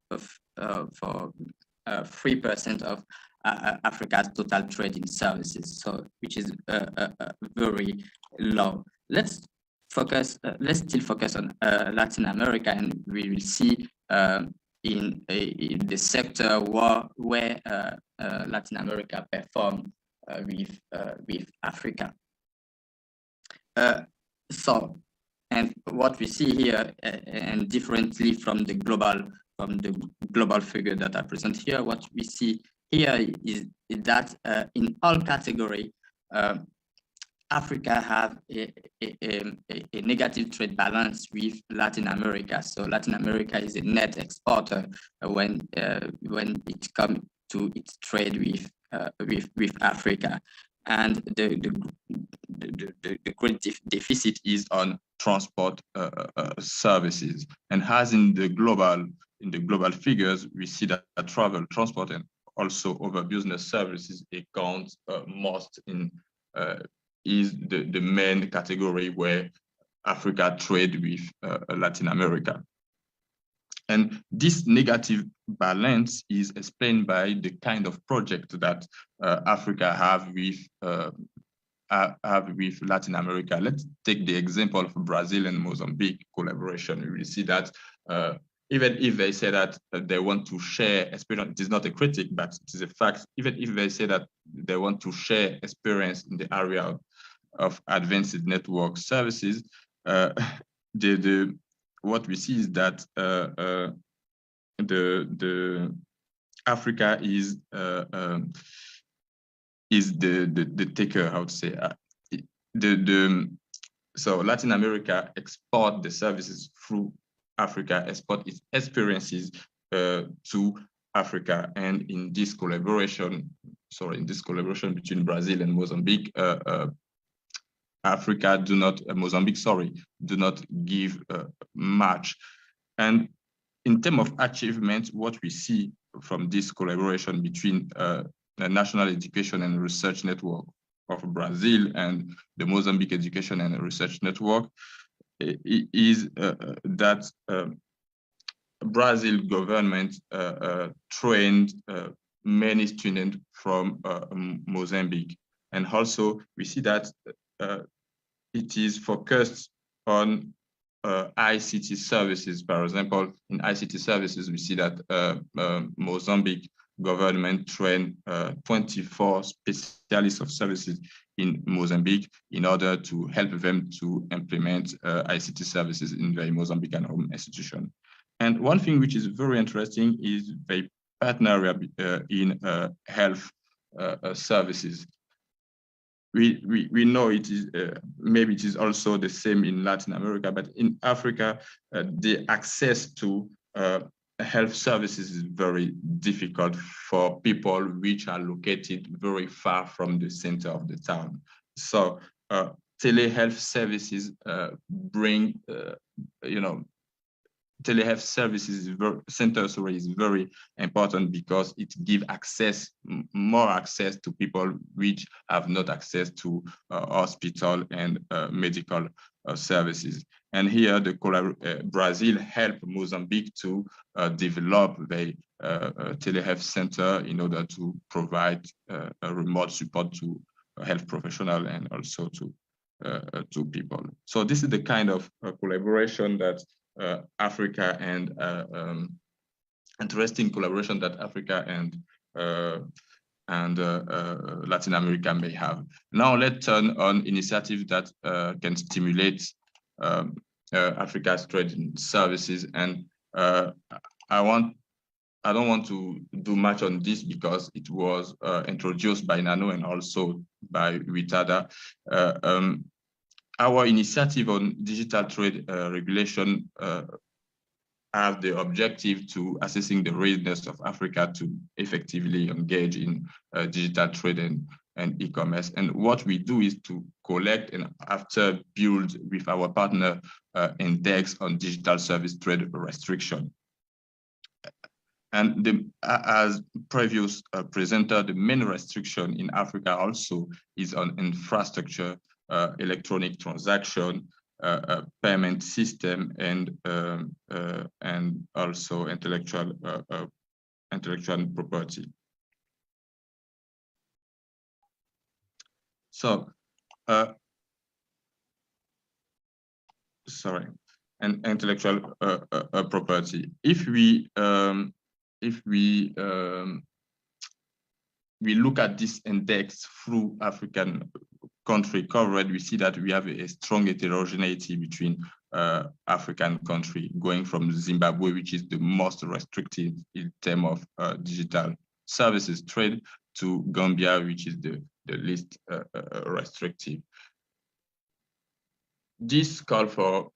3% of Africa's total trading services, so which is very low. Let's still focus on Latin America, and we will see in the sector where Latin America performed with Africa. So
And what we see here, and differently from the global figure that I present here, what we see here is that in all categories, Africa have a negative trade balance with Latin America. So Latin America is a net exporter when it comes to its trade with Africa, and the great deficit is on transport services. And as in the global figures, we see that travel, transport, and also over business services accounts most in is the main category where Africa trade with Latin America. And this negative balance is explained by the kind of project that Africa have with Latin America. Let's take the example of Brazil and Mozambique collaboration. We will see that even if they say that they want to share experience, it is not a critic, but it is a fact. Even if they say that they want to share experience in the area of advanced network services, what we see is that the Africa is the taker, how to say, so Latin America export the services through Africa, export its experiences to Africa, and in this collaboration between Brazil and Mozambique, Mozambique do not give much. And in terms of achievements, what we see from this collaboration between the National Education and Research Network of Brazil and the Mozambique Education and Research Network is that Brazil government trained many students from Mozambique. And also we see that it is focused on ICT services. For example, in ICT services, we see that Mozambique government trained 24 specialists of services in Mozambique in order to help them to implement ICT services in their Mozambican home institution. And one thing which is very interesting is they partner in health services. We know it is maybe it is also the same in Latin America, but in Africa, the access to health services is very difficult for people which are located very far from the center of the town. So telehealth services bring, telehealth services center is very important because it gives more access to people which have not access to hospital and medical services. And here, Brazil helped Mozambique to develop the telehealth center in order to provide a remote support to health professionals and also to people. So this is the kind of collaboration that Africa and interesting collaboration that Africa and Latin America may have. Now let's turn on initiatives that can stimulate Africa's trade in services. And I don't want to do much on this because it was introduced by Nano and also by Witada. Our initiative on digital trade regulation have the objective to assessing the readiness of Africa to effectively engage in digital trade and e-commerce. And what we do is to collect and after build with our partner index on digital service trade restriction. And as previous presenter, the main restriction in Africa also is on infrastructure, electronic transaction, payment system, and also intellectual property. So, and intellectual property. If we look at this index through African country coverage, we see that we have a strong heterogeneity between African country, going from Zimbabwe, which is the most restrictive in terms of digital services trade, to Gambia, which is the least restrictive. This call for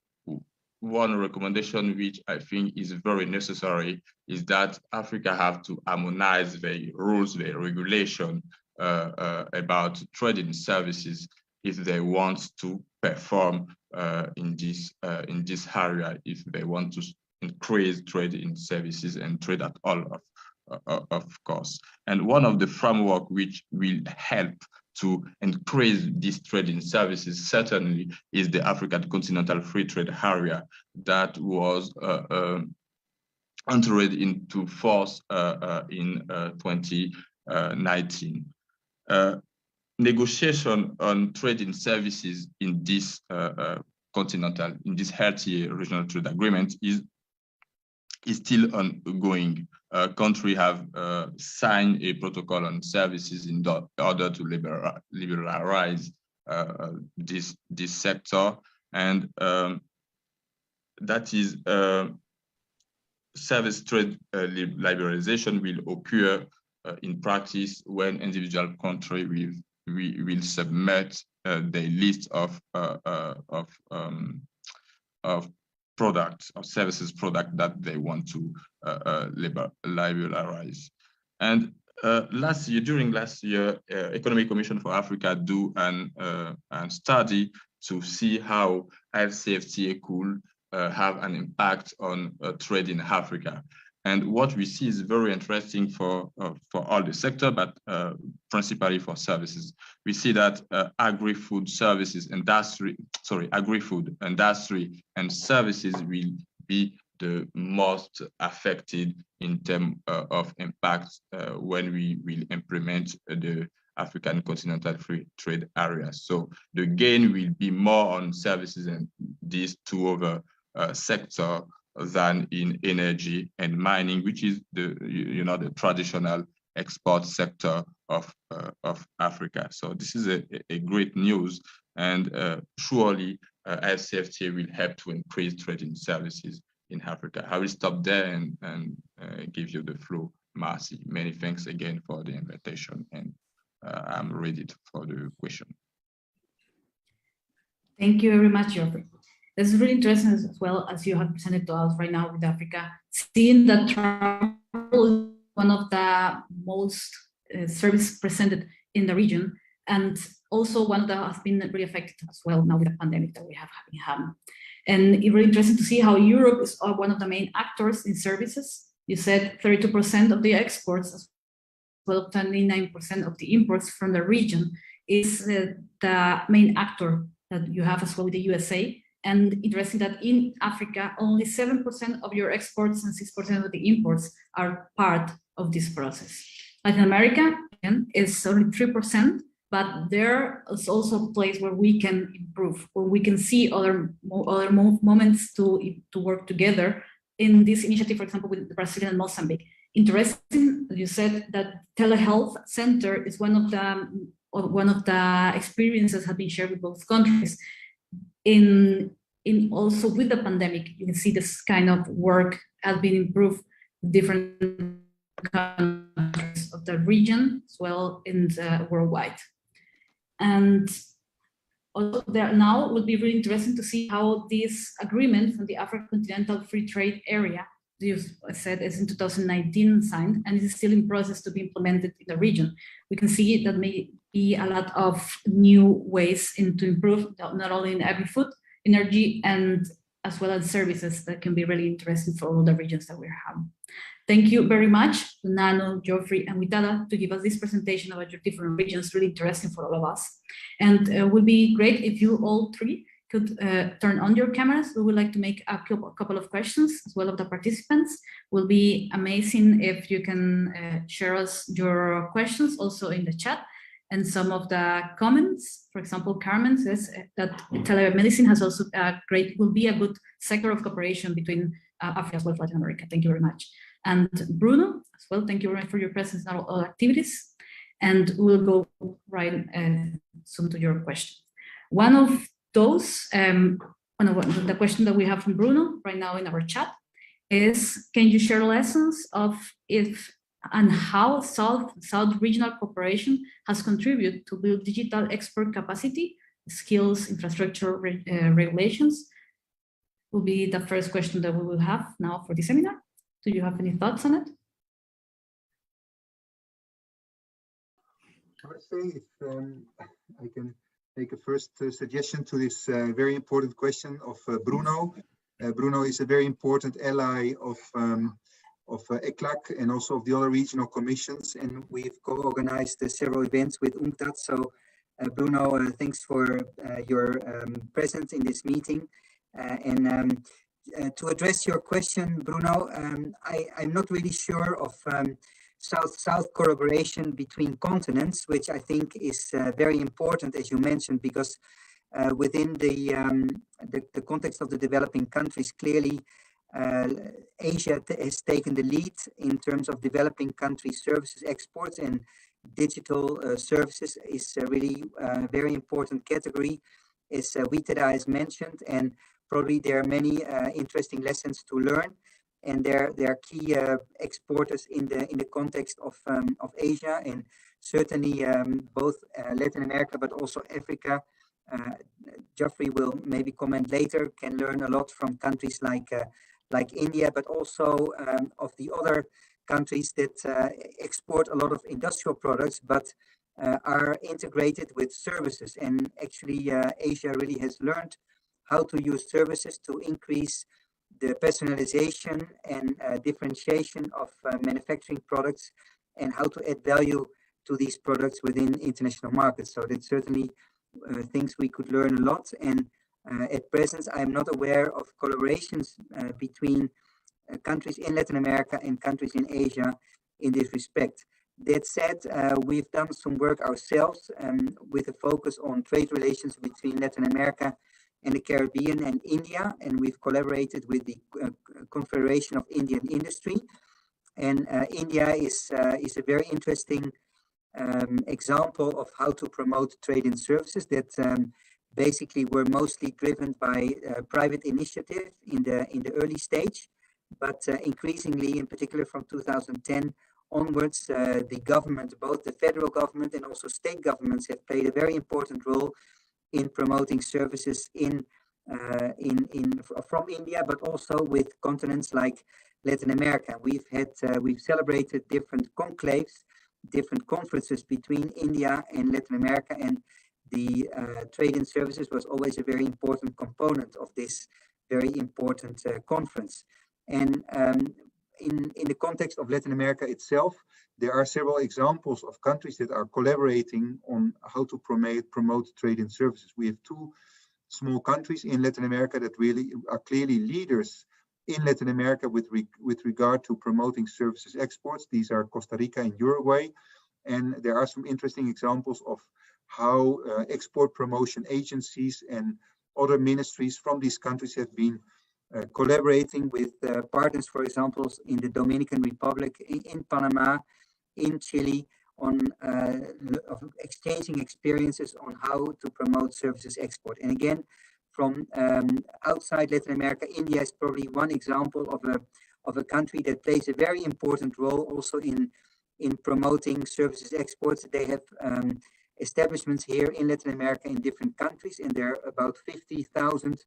one recommendation, which I think is very necessary, is that Africa have to harmonize their rules, their regulation about trading services if they want to perform in this area, if they want to increase trade in services and trade at all of course. And one of the framework which will help to increase this trade in services certainly is the African Continental Free Trade Area that was entered into force in 2019. Negotiation on trading services in this in this healthy regional trade agreement is still ongoing. Countries have signed a protocol on services in order to liberalize this sector, and that is service trade liberalization will occur in practice when individual country will submit their list of products or services product that they want to liberalize. And during last year, Economic Commission for Africa do an study to see how IFCFTA could have an impact on trade in Africa. And what we see is very interesting for all the sector, but principally for services. We see that agri-food industry and services will be the most affected in terms of impact when we will implement the African Continental Free Trade Area. So the gain will be more on services and these two other sectors than in energy and mining, which is the traditional export sector of Africa. So this is a great news, and surely IFCFTA will help to increase trading services in Africa. I will stop there and give you the floor, Marcy. Many thanks again for the invitation, and I'm ready for the question.
Thank you very much, Geoffrey. This is really interesting as well as you have presented to us right now with Africa, seeing that travel is one of the most services presented in the region, and also one that has been really affected as well now with the pandemic that we have been having. And it's really interesting to see how Europe is one of the main actors in services. You said 32% of the exports, as well as 29% of the imports from the region is the main actor that you have as well with the USA. And interesting that in Africa, only 7% of your exports and 6% of the imports are part of this process. Latin America, again, is only 3%, but there is also a place where we can improve, where we can see other moments to work together. In this initiative, for example, with Brazil and Mozambique. Interesting, you said that telehealth center is one of the experiences have been shared with both countries. In also with the pandemic, you can see this kind of work has been improved in different countries of the region as well in the worldwide. And also there now would be really interesting to see how this agreement from the African Continental Free Trade Area, you said is in 2019 signed, and is still in process to be implemented in the region. We can see that may be a lot of new ways to improve, not only in agri-food, energy, and as well as services that can be really interesting for all the regions that we're having. Thank you very much, Nano, Geoffrey, and Witada to give us this presentation about your different regions, really interesting for all of us. And it would be great if you all three could turn on your cameras. We would like to make a couple of questions as well of the participants. It will be amazing if you can share us your questions also in the chat. And some of the comments, for example, Carmen says that telemedicine has also will be a good sector of cooperation between Africa as well as Latin America. Thank you very much. And Bruno, as well, thank you very much for your presence in all activities. And we'll go right soon to your question. One of those the question that we have from Bruno right now in our chat is, can you share lessons of if and how South regional cooperation has contributed to build digital export capacity, skills, infrastructure, regulations? Will be the first question that we will have now for the seminar. Do you have any thoughts on it?
I would say if I can make a first suggestion to this very important question of Bruno. Bruno is a very important ally of ECLAC and also of the other regional commissions, and we've co-organized several events with UNCTAD. So Bruno, thanks for your presence in this meeting. To address your question, Bruno, I'm not really sure of South-South collaboration between continents, which I think is very important, as you mentioned, because within the context of the developing countries, clearly Asia has taken the lead in terms of developing country services exports, and digital services is really a very important category, as Witada has mentioned, and probably there are many interesting lessons to learn. And they're key exporters in the context of Asia, and certainly both Latin America but also Africa. Geoffrey will maybe comment later, can learn a lot from countries like India, but also of the other countries that export a lot of industrial products but are integrated with services. And actually Asia really has learned how to use services to increase the personalization and differentiation of manufacturing products, and how to add value to these products within international markets. So that's certainly things we could learn a lot. And at present, I'm not aware of collaborations between countries in Latin America and countries in Asia in this respect. That said, we've done some work ourselves with a focus on trade relations between Latin America and the Caribbean and India, and we've collaborated with the Confederation of Indian Industry. And India is a very interesting example of how to promote trade and services that basically were mostly driven by private initiative in the early stage, but increasingly, in particular from 2010 onwards, the government, both the federal government and also state governments, have played a very important role in promoting services from India, but also with continents like Latin America. We've celebrated different conclaves, different conferences between India and Latin America, and the trade and services was always a very important component of this very important conference. And in the context of Latin America itself, there are several examples of countries that are collaborating on how to promote trade and services. We have two small countries in Latin America that really are clearly leaders in Latin America with regard to promoting services exports. These are Costa Rica and Uruguay. And there are some interesting examples of how export promotion agencies and other ministries from these countries have been collaborating with partners, for example, in the Dominican Republic, in Panama, in Chile, on exchanging experiences on how to promote services export. And again, from outside Latin America, India is probably one example of a country that plays a very important role also in promoting services exports. They have establishments here in Latin America in different countries, and there are about 50,000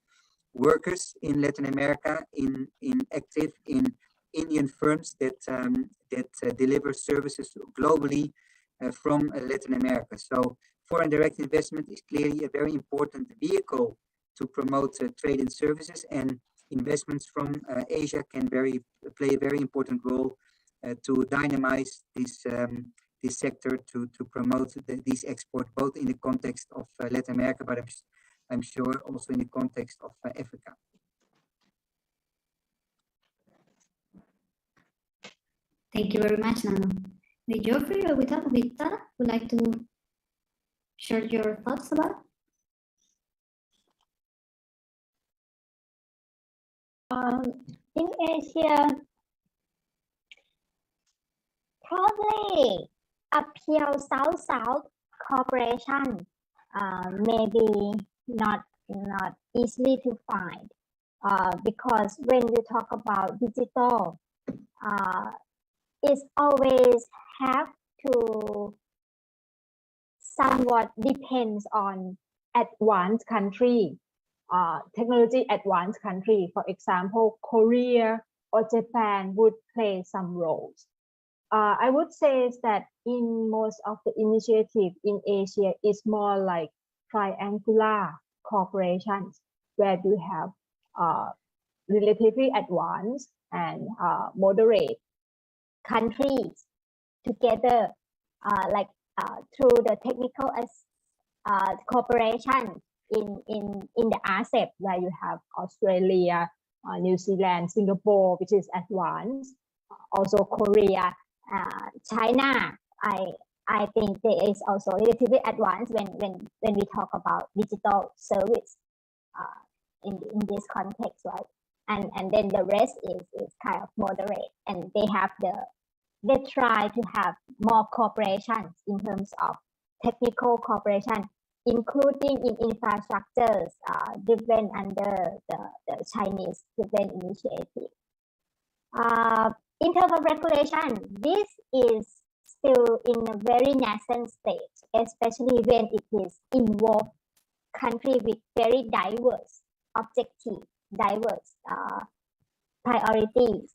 workers in Latin America active in Indian firms that deliver services globally from Latin America. So foreign direct investment is clearly a very important vehicle to promote trade and services, and investments from Asia can play a very important role to dynamize this sector to promote these exports, both in the context of Latin America, but I'm sure also in the context of Africa.
Thank you very much, Nano. Geoffrey or Witada would like to share your thoughts about it?
In Asia, probably a pure South-South cooperation maybe not
not easily to find because when you talk about digital, it's always have to somewhat depends on advanced country, technology advanced country. For example, Korea or Japan would play some roles. I would say is that in most of the initiative in Asia is more like triangular corporations where you have relatively advanced and moderate countries together, like through the technical cooperation in the ASEP, where you have Australia, New Zealand, Singapore, which is advanced, also Korea, China. I think there is also relatively advanced when we talk about digital service in this context, right? And then the rest is kind of moderate, and they try to have more cooperation in terms of technical cooperation, including in infrastructures driven under the Chinese driven initiative. In terms of regulation, this is still in a very nascent stage, especially when it is involved country with very diverse objectives, diverse priorities.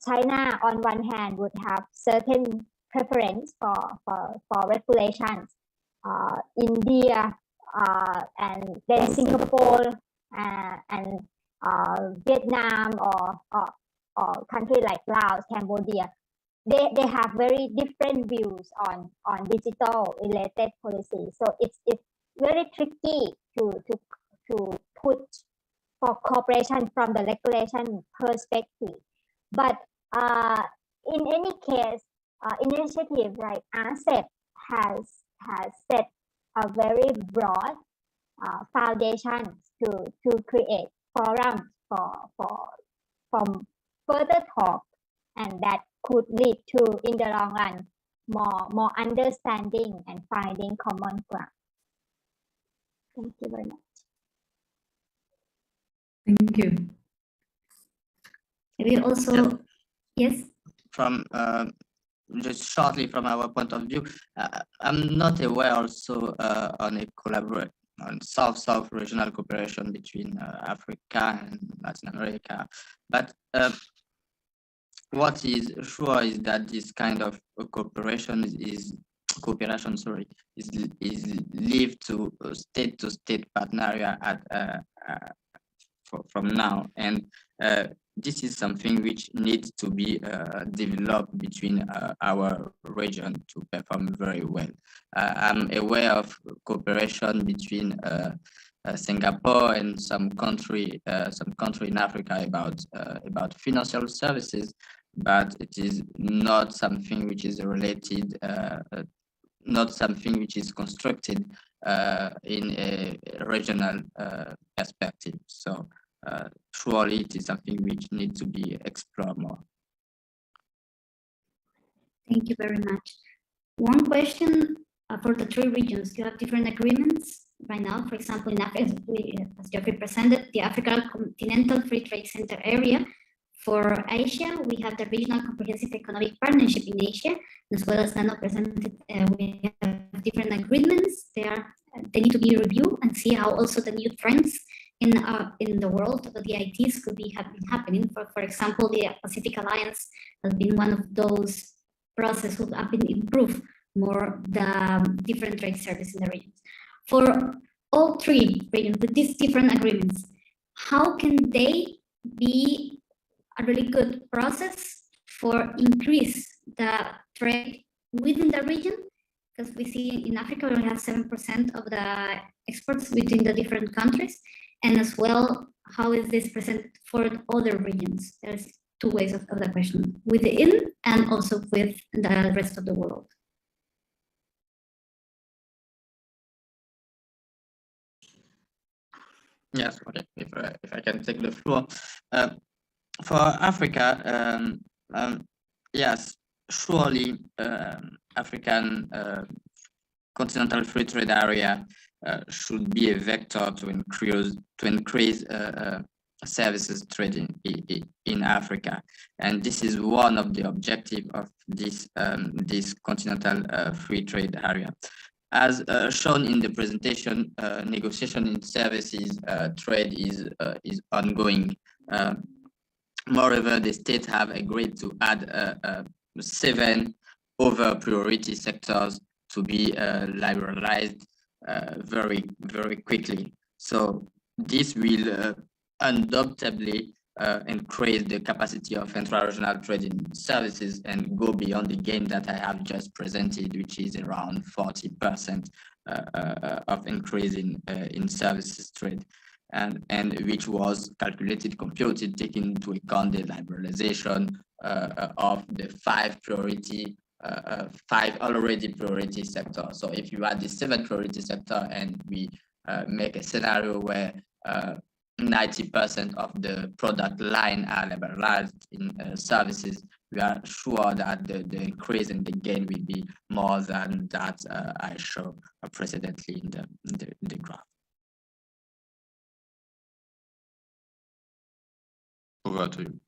China, on one hand, would have certain preference for regulations. India and then Singapore and Vietnam or country like Laos, Cambodia, they have very different views on digital related policy. So it's very tricky to put for cooperation from the regulation perspective. But in any case, initiative like ASEP has set a very broad foundation to create forums for further talk, and that could lead to, in the long run, more understanding and finding common ground. Thank you very much.
Thank you.
We also, yes.
From just shortly from our point of view, I'm not aware also on a collaboration on South-South regional cooperation between Africa and Latin America, but what is sure is that this kind of cooperation is live to state partner from now, and this is something which needs to be developed between our region to perform very well. I'm aware of cooperation between Singapore and some country in Africa about financial services, but it is not something which is related, not something which is constructed in a regional perspective. So surely it is something which needs to be explored more.
Thank you very much. One question for the three regions. You have different agreements right now. For example, in Africa, as Geoffrey presented, the African Continental Free Trade Center area. For Asia, we have the Regional Comprehensive Economic Partnership in Asia, as well as Nano presented. We have different agreements. They need to be reviewed and see how also the new trends in the world of the ITs could be happening. For example, the Pacific Alliance has been one of those processes who have been improved more the different trade services in the regions. For all three regions with these different agreements, how can they be a really good process for increase the trade within the region? Because we see in Africa, we only have 7% of the exports between the different countries. And as well, how is this present for other regions? There's two ways of the question, within and also with the rest of the world.
Yes, okay, if I can take the floor. For Africa, yes, surely African Continental Free Trade Area should be a vector to increase services trading in Africa, and this is one of the objectives of this continental free trade area. As shown in the presentation, negotiation in services trade is ongoing. Moreover, the states have agreed to add 7 other priority sectors to be liberalized very quickly. So this will undoubtedly increase the capacity of intra-regional trading services and go beyond the gain that I have just presented, which is around 40% of increase in services trade, and which was computed, taking into account the liberalization of the 5 already priority sectors. So if you add the 7th priority sector and we make a scenario where 90% of the product line are liberalized in services, we are sure that the increase in the gain will be more than that I showed precedently in the graph.
Over to you.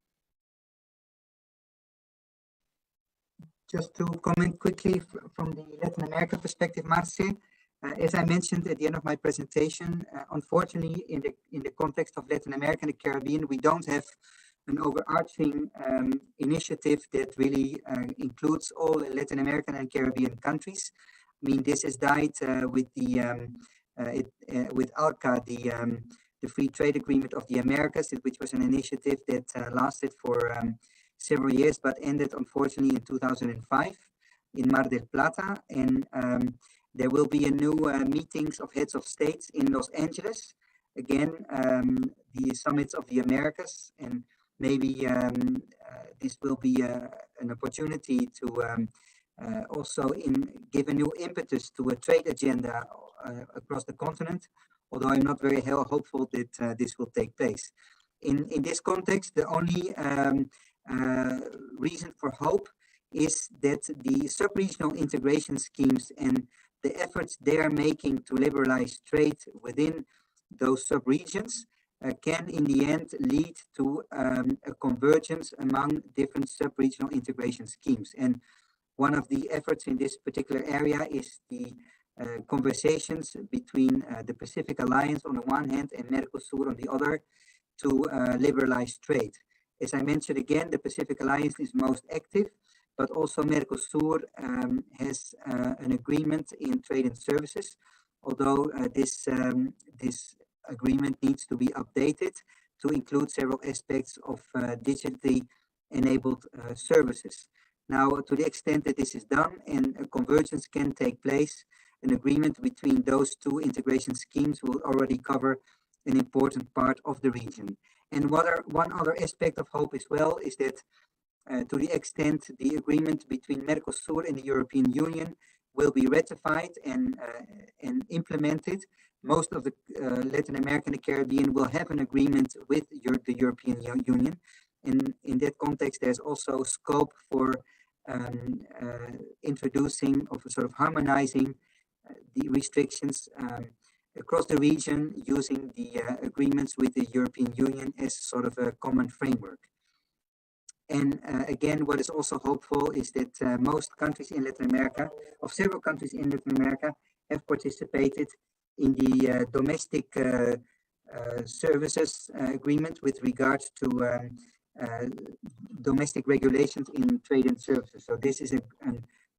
Just to comment quickly from the Latin America perspective, Marce, as I mentioned at the end of my presentation, unfortunately, in the context of Latin America and the Caribbean, we don't have an overarching initiative that really includes all Latin American and Caribbean countries. I mean, this has died with the with ALCA, the Free Trade Agreement of the Americas, which was an initiative that lasted for several years, but ended unfortunately in 2005 in Mar del Plata. And there will be a new meetings of heads of states in Los Angeles. Again, the summits of the Americas, and maybe this will be an opportunity to also give a new impetus to a trade agenda across the continent, although I'm not very hopeful that this will take place. In this context, the only reason for hope is that the sub-regional integration schemes and the efforts they are making to liberalize trade within those sub-regions can in the end lead to a convergence among different sub-regional integration schemes. And one of the efforts in this particular area is the conversations between the Pacific Alliance on the one hand and Mercosur on the other to liberalize trade. As I mentioned again, the Pacific Alliance is most active, but also Mercosur has an agreement in trade and services, although this agreement needs to be updated to include several aspects of digitally enabled services. Now, to the extent that this is done and a convergence can take place, an agreement between those two integration schemes will already cover an important part of the region. And one other aspect of hope as well is that to the extent the agreement between Mercosur and the European Union will be ratified and implemented, most of the Latin America and the Caribbean will have an agreement with the European Union. And in that context, there's also scope for introducing, or sort of harmonizing the restrictions across the region using the agreements with the European Union as sort of a common framework. And again, what is also hopeful is that most countries in Latin America, of several countries in Latin America, have participated in the domestic services agreement with regards to domestic regulations in trade and services. So this is a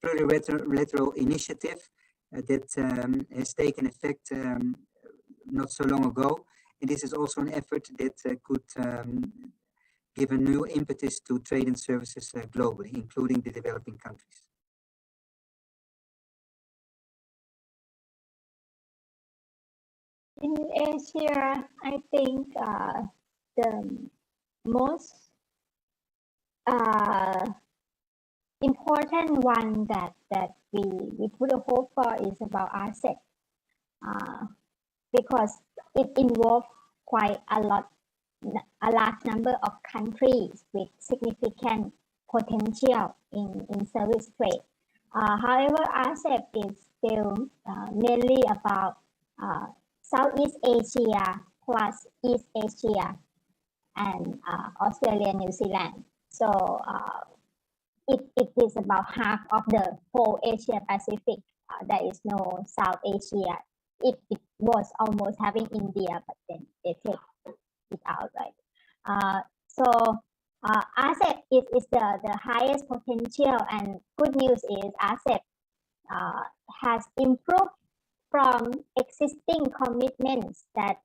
plurilateral initiative that has taken effect not so long ago. And this is also an effort that could give a new impetus to trade and services globally, including the developing countries.
In Asia, I think the most important one that we put a hope for is about RCEP, because it involves quite a large number of countries with significant potential in service trade. However, RCEP is still mainly about Southeast Asia plus East Asia and Australia, New Zealand. So it is about half of the whole Asia Pacific. There is no South Asia. It was almost having India, but then they take it out, right? So ASEP is the highest potential, and good news is ASEP has improved from existing commitments that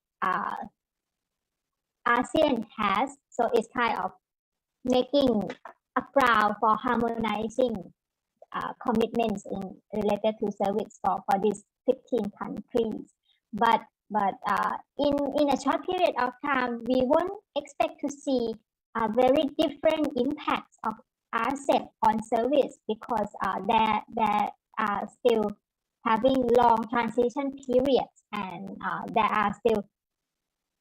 ASEAN has. So it's kind of making a ground for harmonizing commitments related to service for these 15 countries. But in a short period of time, we won't expect to see a very different impacts of ASEP on service, because there are still having long transition periods, and there are still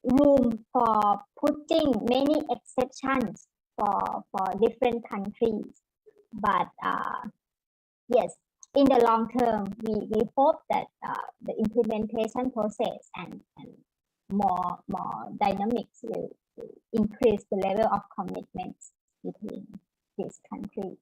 room for putting many exceptions for different countries. But yes, in the long term, we hope that the implementation process and more dynamics will increase the level of commitments between these countries.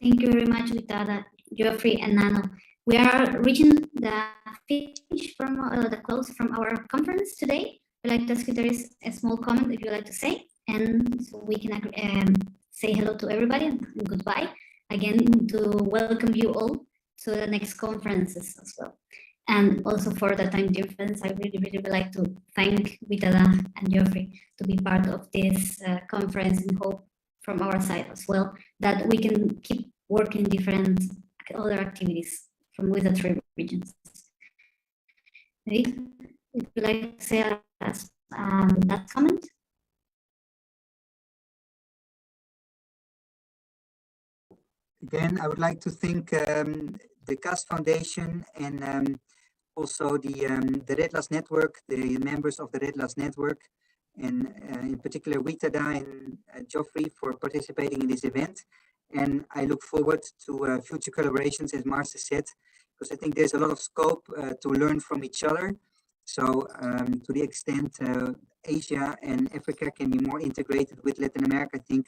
Thank you very much, Vitada, Geoffrey, and Nano. We are reaching the finish from the close from our conference today. I'd like to ask if there is a small comment if you'd like to say, and so we can say hello to everybody and goodbye. Again, to welcome you all to the next conferences as well. And also for the time difference, I really would like to thank Vitada and Geoffrey to be part of this conference, and hope from our side as well that we can keep working different other activities with the 3 regions. Maybe would you like to say that comment?
Again, I would like to thank the CAS Foundation and also the Redlas Network, the members of the Redlas Network, and in particular Vitada and Geoffrey for participating in this event. And I look forward to future collaborations, as Marcia said, because I think there's a lot of scope to learn from each other. So to the extent Asia and Africa can be more integrated with Latin America, I think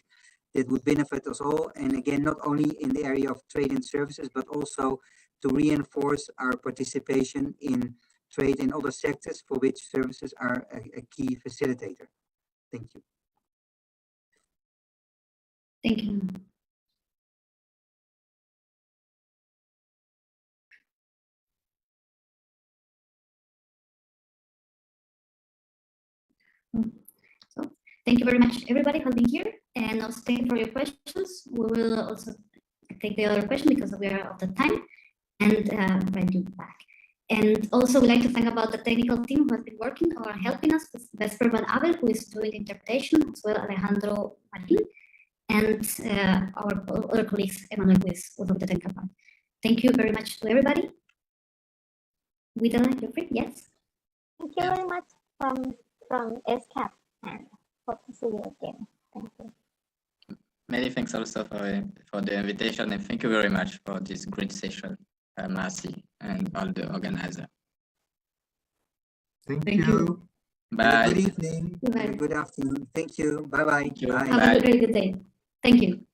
that would benefit us all. And again, not only in the area of trade and services, but also to reinforce our participation in trade in other sectors for which services are a key facilitator. Thank you.
Thank you. So thank you very much, everybody, for being here, and also thank you for your questions. We will also take the other question because we are out of time, and invite you back. And also, we'd like to thank about the technical team who has been working or helping us, with Vesper Van Abel, who is doing the interpretation, as well Alejandro Marin, and our other colleagues, Emmanuel, who is also with the technical part. Thank you very much to everybody. Vitada, Geoffrey, yes?
Thank you very much from SCAP, and hope to see you again. Thank you.
Many thanks also for the invitation, and thank you very much for this great session, Marcy and all the organizers.
Thank you.
Bye.
Good evening.
Bye.
Good afternoon. Thank you. Bye-bye.
Thank you.
Bye.
Have a very good day. Thank you.